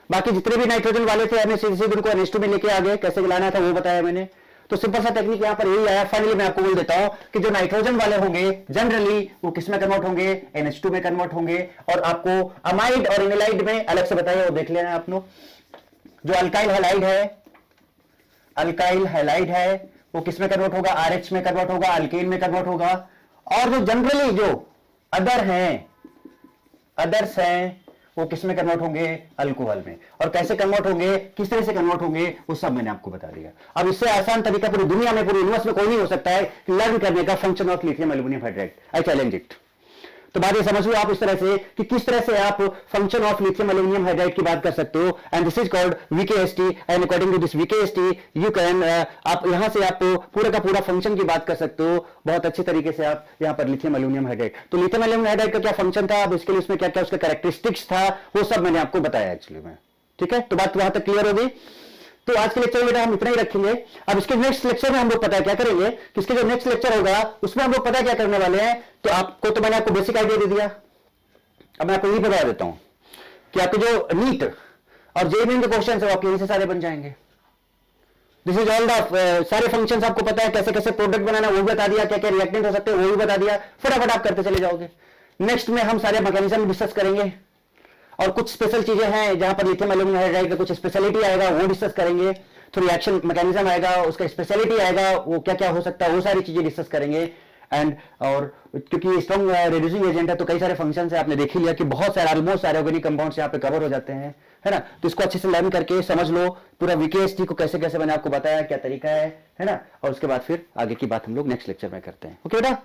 बाकी जितने भी नाइट्रोजन वाले थे NH उनको NH2 में लेके आ गए, कैसे लाना था वो बताया मैंने। तो सिंपल सा टेक्निक यहां पर यही आया। फाइनली मैं आपको बोल देता हूं कि जो नाइट्रोजन वाले होंगे जनरली वो किस में कन्वर्ट होंगे, NH2 में कन्वर्ट होंगे। और आपको अमाइड और इनलाइड में अलग से बताया, वो देख लेना आप लोग। जो अल्काइल हैलाइड है, अल्काइल हैलाइड है, वो किस में कन्वर्ट होगा, RH में कन्वर्ट होगा, अल्केन में कन्वर्ट होगा। और जो जनरली जो अदर हैं, अदर्स हैं, वो किस में कन्वर्ट होंगे, अल्कोहल में। और कैसे कन्वर्ट होंगे, किस तरह से कन्वर्ट होंगे, वो सब मैंने आपको बता दिया। अब इससे आसान तरीका पूरी दुनिया में, पूरी यूनिवर्स में कोई नहीं हो सकता है लर्न करने का function of lithium aluminium hydride. I challenge it. तो बात ये समझ लो आप इस तरह से कि किस तरह से आप function of lithium aluminium hydride की बात कर सकते हो। And this is called VKST and according to this VKST you can, आप यहां से आप पूरा का पूरा फंक्शन की बात कर सकते हो बहुत अच्छे तरीके से आप यहां पर लिथियम एल्यूमिनियम हाइड्राइड। तो लिथियम एल्यूमिनियम हाइड्राइड का क्या फंक्शन था, अब इसके लिए उसमें क्या क्या उसका कैरेक्टरिस्टिक्स था, वो सब मैंने आपको बताया एक्चुअली में। ठीक है, तो बात वहां तक क्लियर होगी। तो आज के लेक्चर में हम इतना ही रखेंगे। अब इसके नेक्स्ट लेक्चर में हम लोग पता है क्या करेंगे, कि इसके जो नेक्स्ट लेक्चर होगा उसमें हम लोग पता क्या करने वाले हैं। तो आपको, तो मैंने आपको बेसिक आइडिया दे दिया। अब मैं आपको ये बता देता हूं कि आपके जो नीट और जेईई के क्वेश्चन है आपके यहीं से सारे बन जाएंगे। दिस इज ऑल द सारे फंक्शंस आपको पता है, कैसे कैसे प्रोडक्ट बनाना वो भी बता दिया, क्या क्या रिएक्टेंट हो सकते हैं वो भी बता दिया, फटाफट आप करते चले जाओगे। नेक्स्ट में हम सारे मैकेनिज्म डिस्कस करेंगे और कुछ स्पेशल चीजें हैं जहां पर लिथियम एल्यूमिनियम हाइड्राइड का कुछ स्पेशलिटी आएगा वो डिस्कस करेंगे। तो रिएक्शन मैकेनिज्म आएगा, उसका स्पेशलिटी आएगा, वो क्या क्या हो सकता है वो सारी चीजें डिस्कस करेंगे। एंड और क्योंकि स्ट्रॉन्ग रिड्यूसिंग एजेंट है तो कई सारे फंक्शंस है, आपने देख ही लिया कि बहुत सारे ऑलमोस्ट सारे ऑर्गेनिक कंपाउंड्स यहाँ पे कवर हो जाते हैं, है ना। तो इसको अच्छे से लर्न करके समझ लो पूरा VKST को कैसे कैसे मैंने आपको बताया क्या तरीका है ना। और उसके बाद फिर आगे की बात हम लोग नेक्स्ट लेक्चर में करते हैं। ओके बेटा।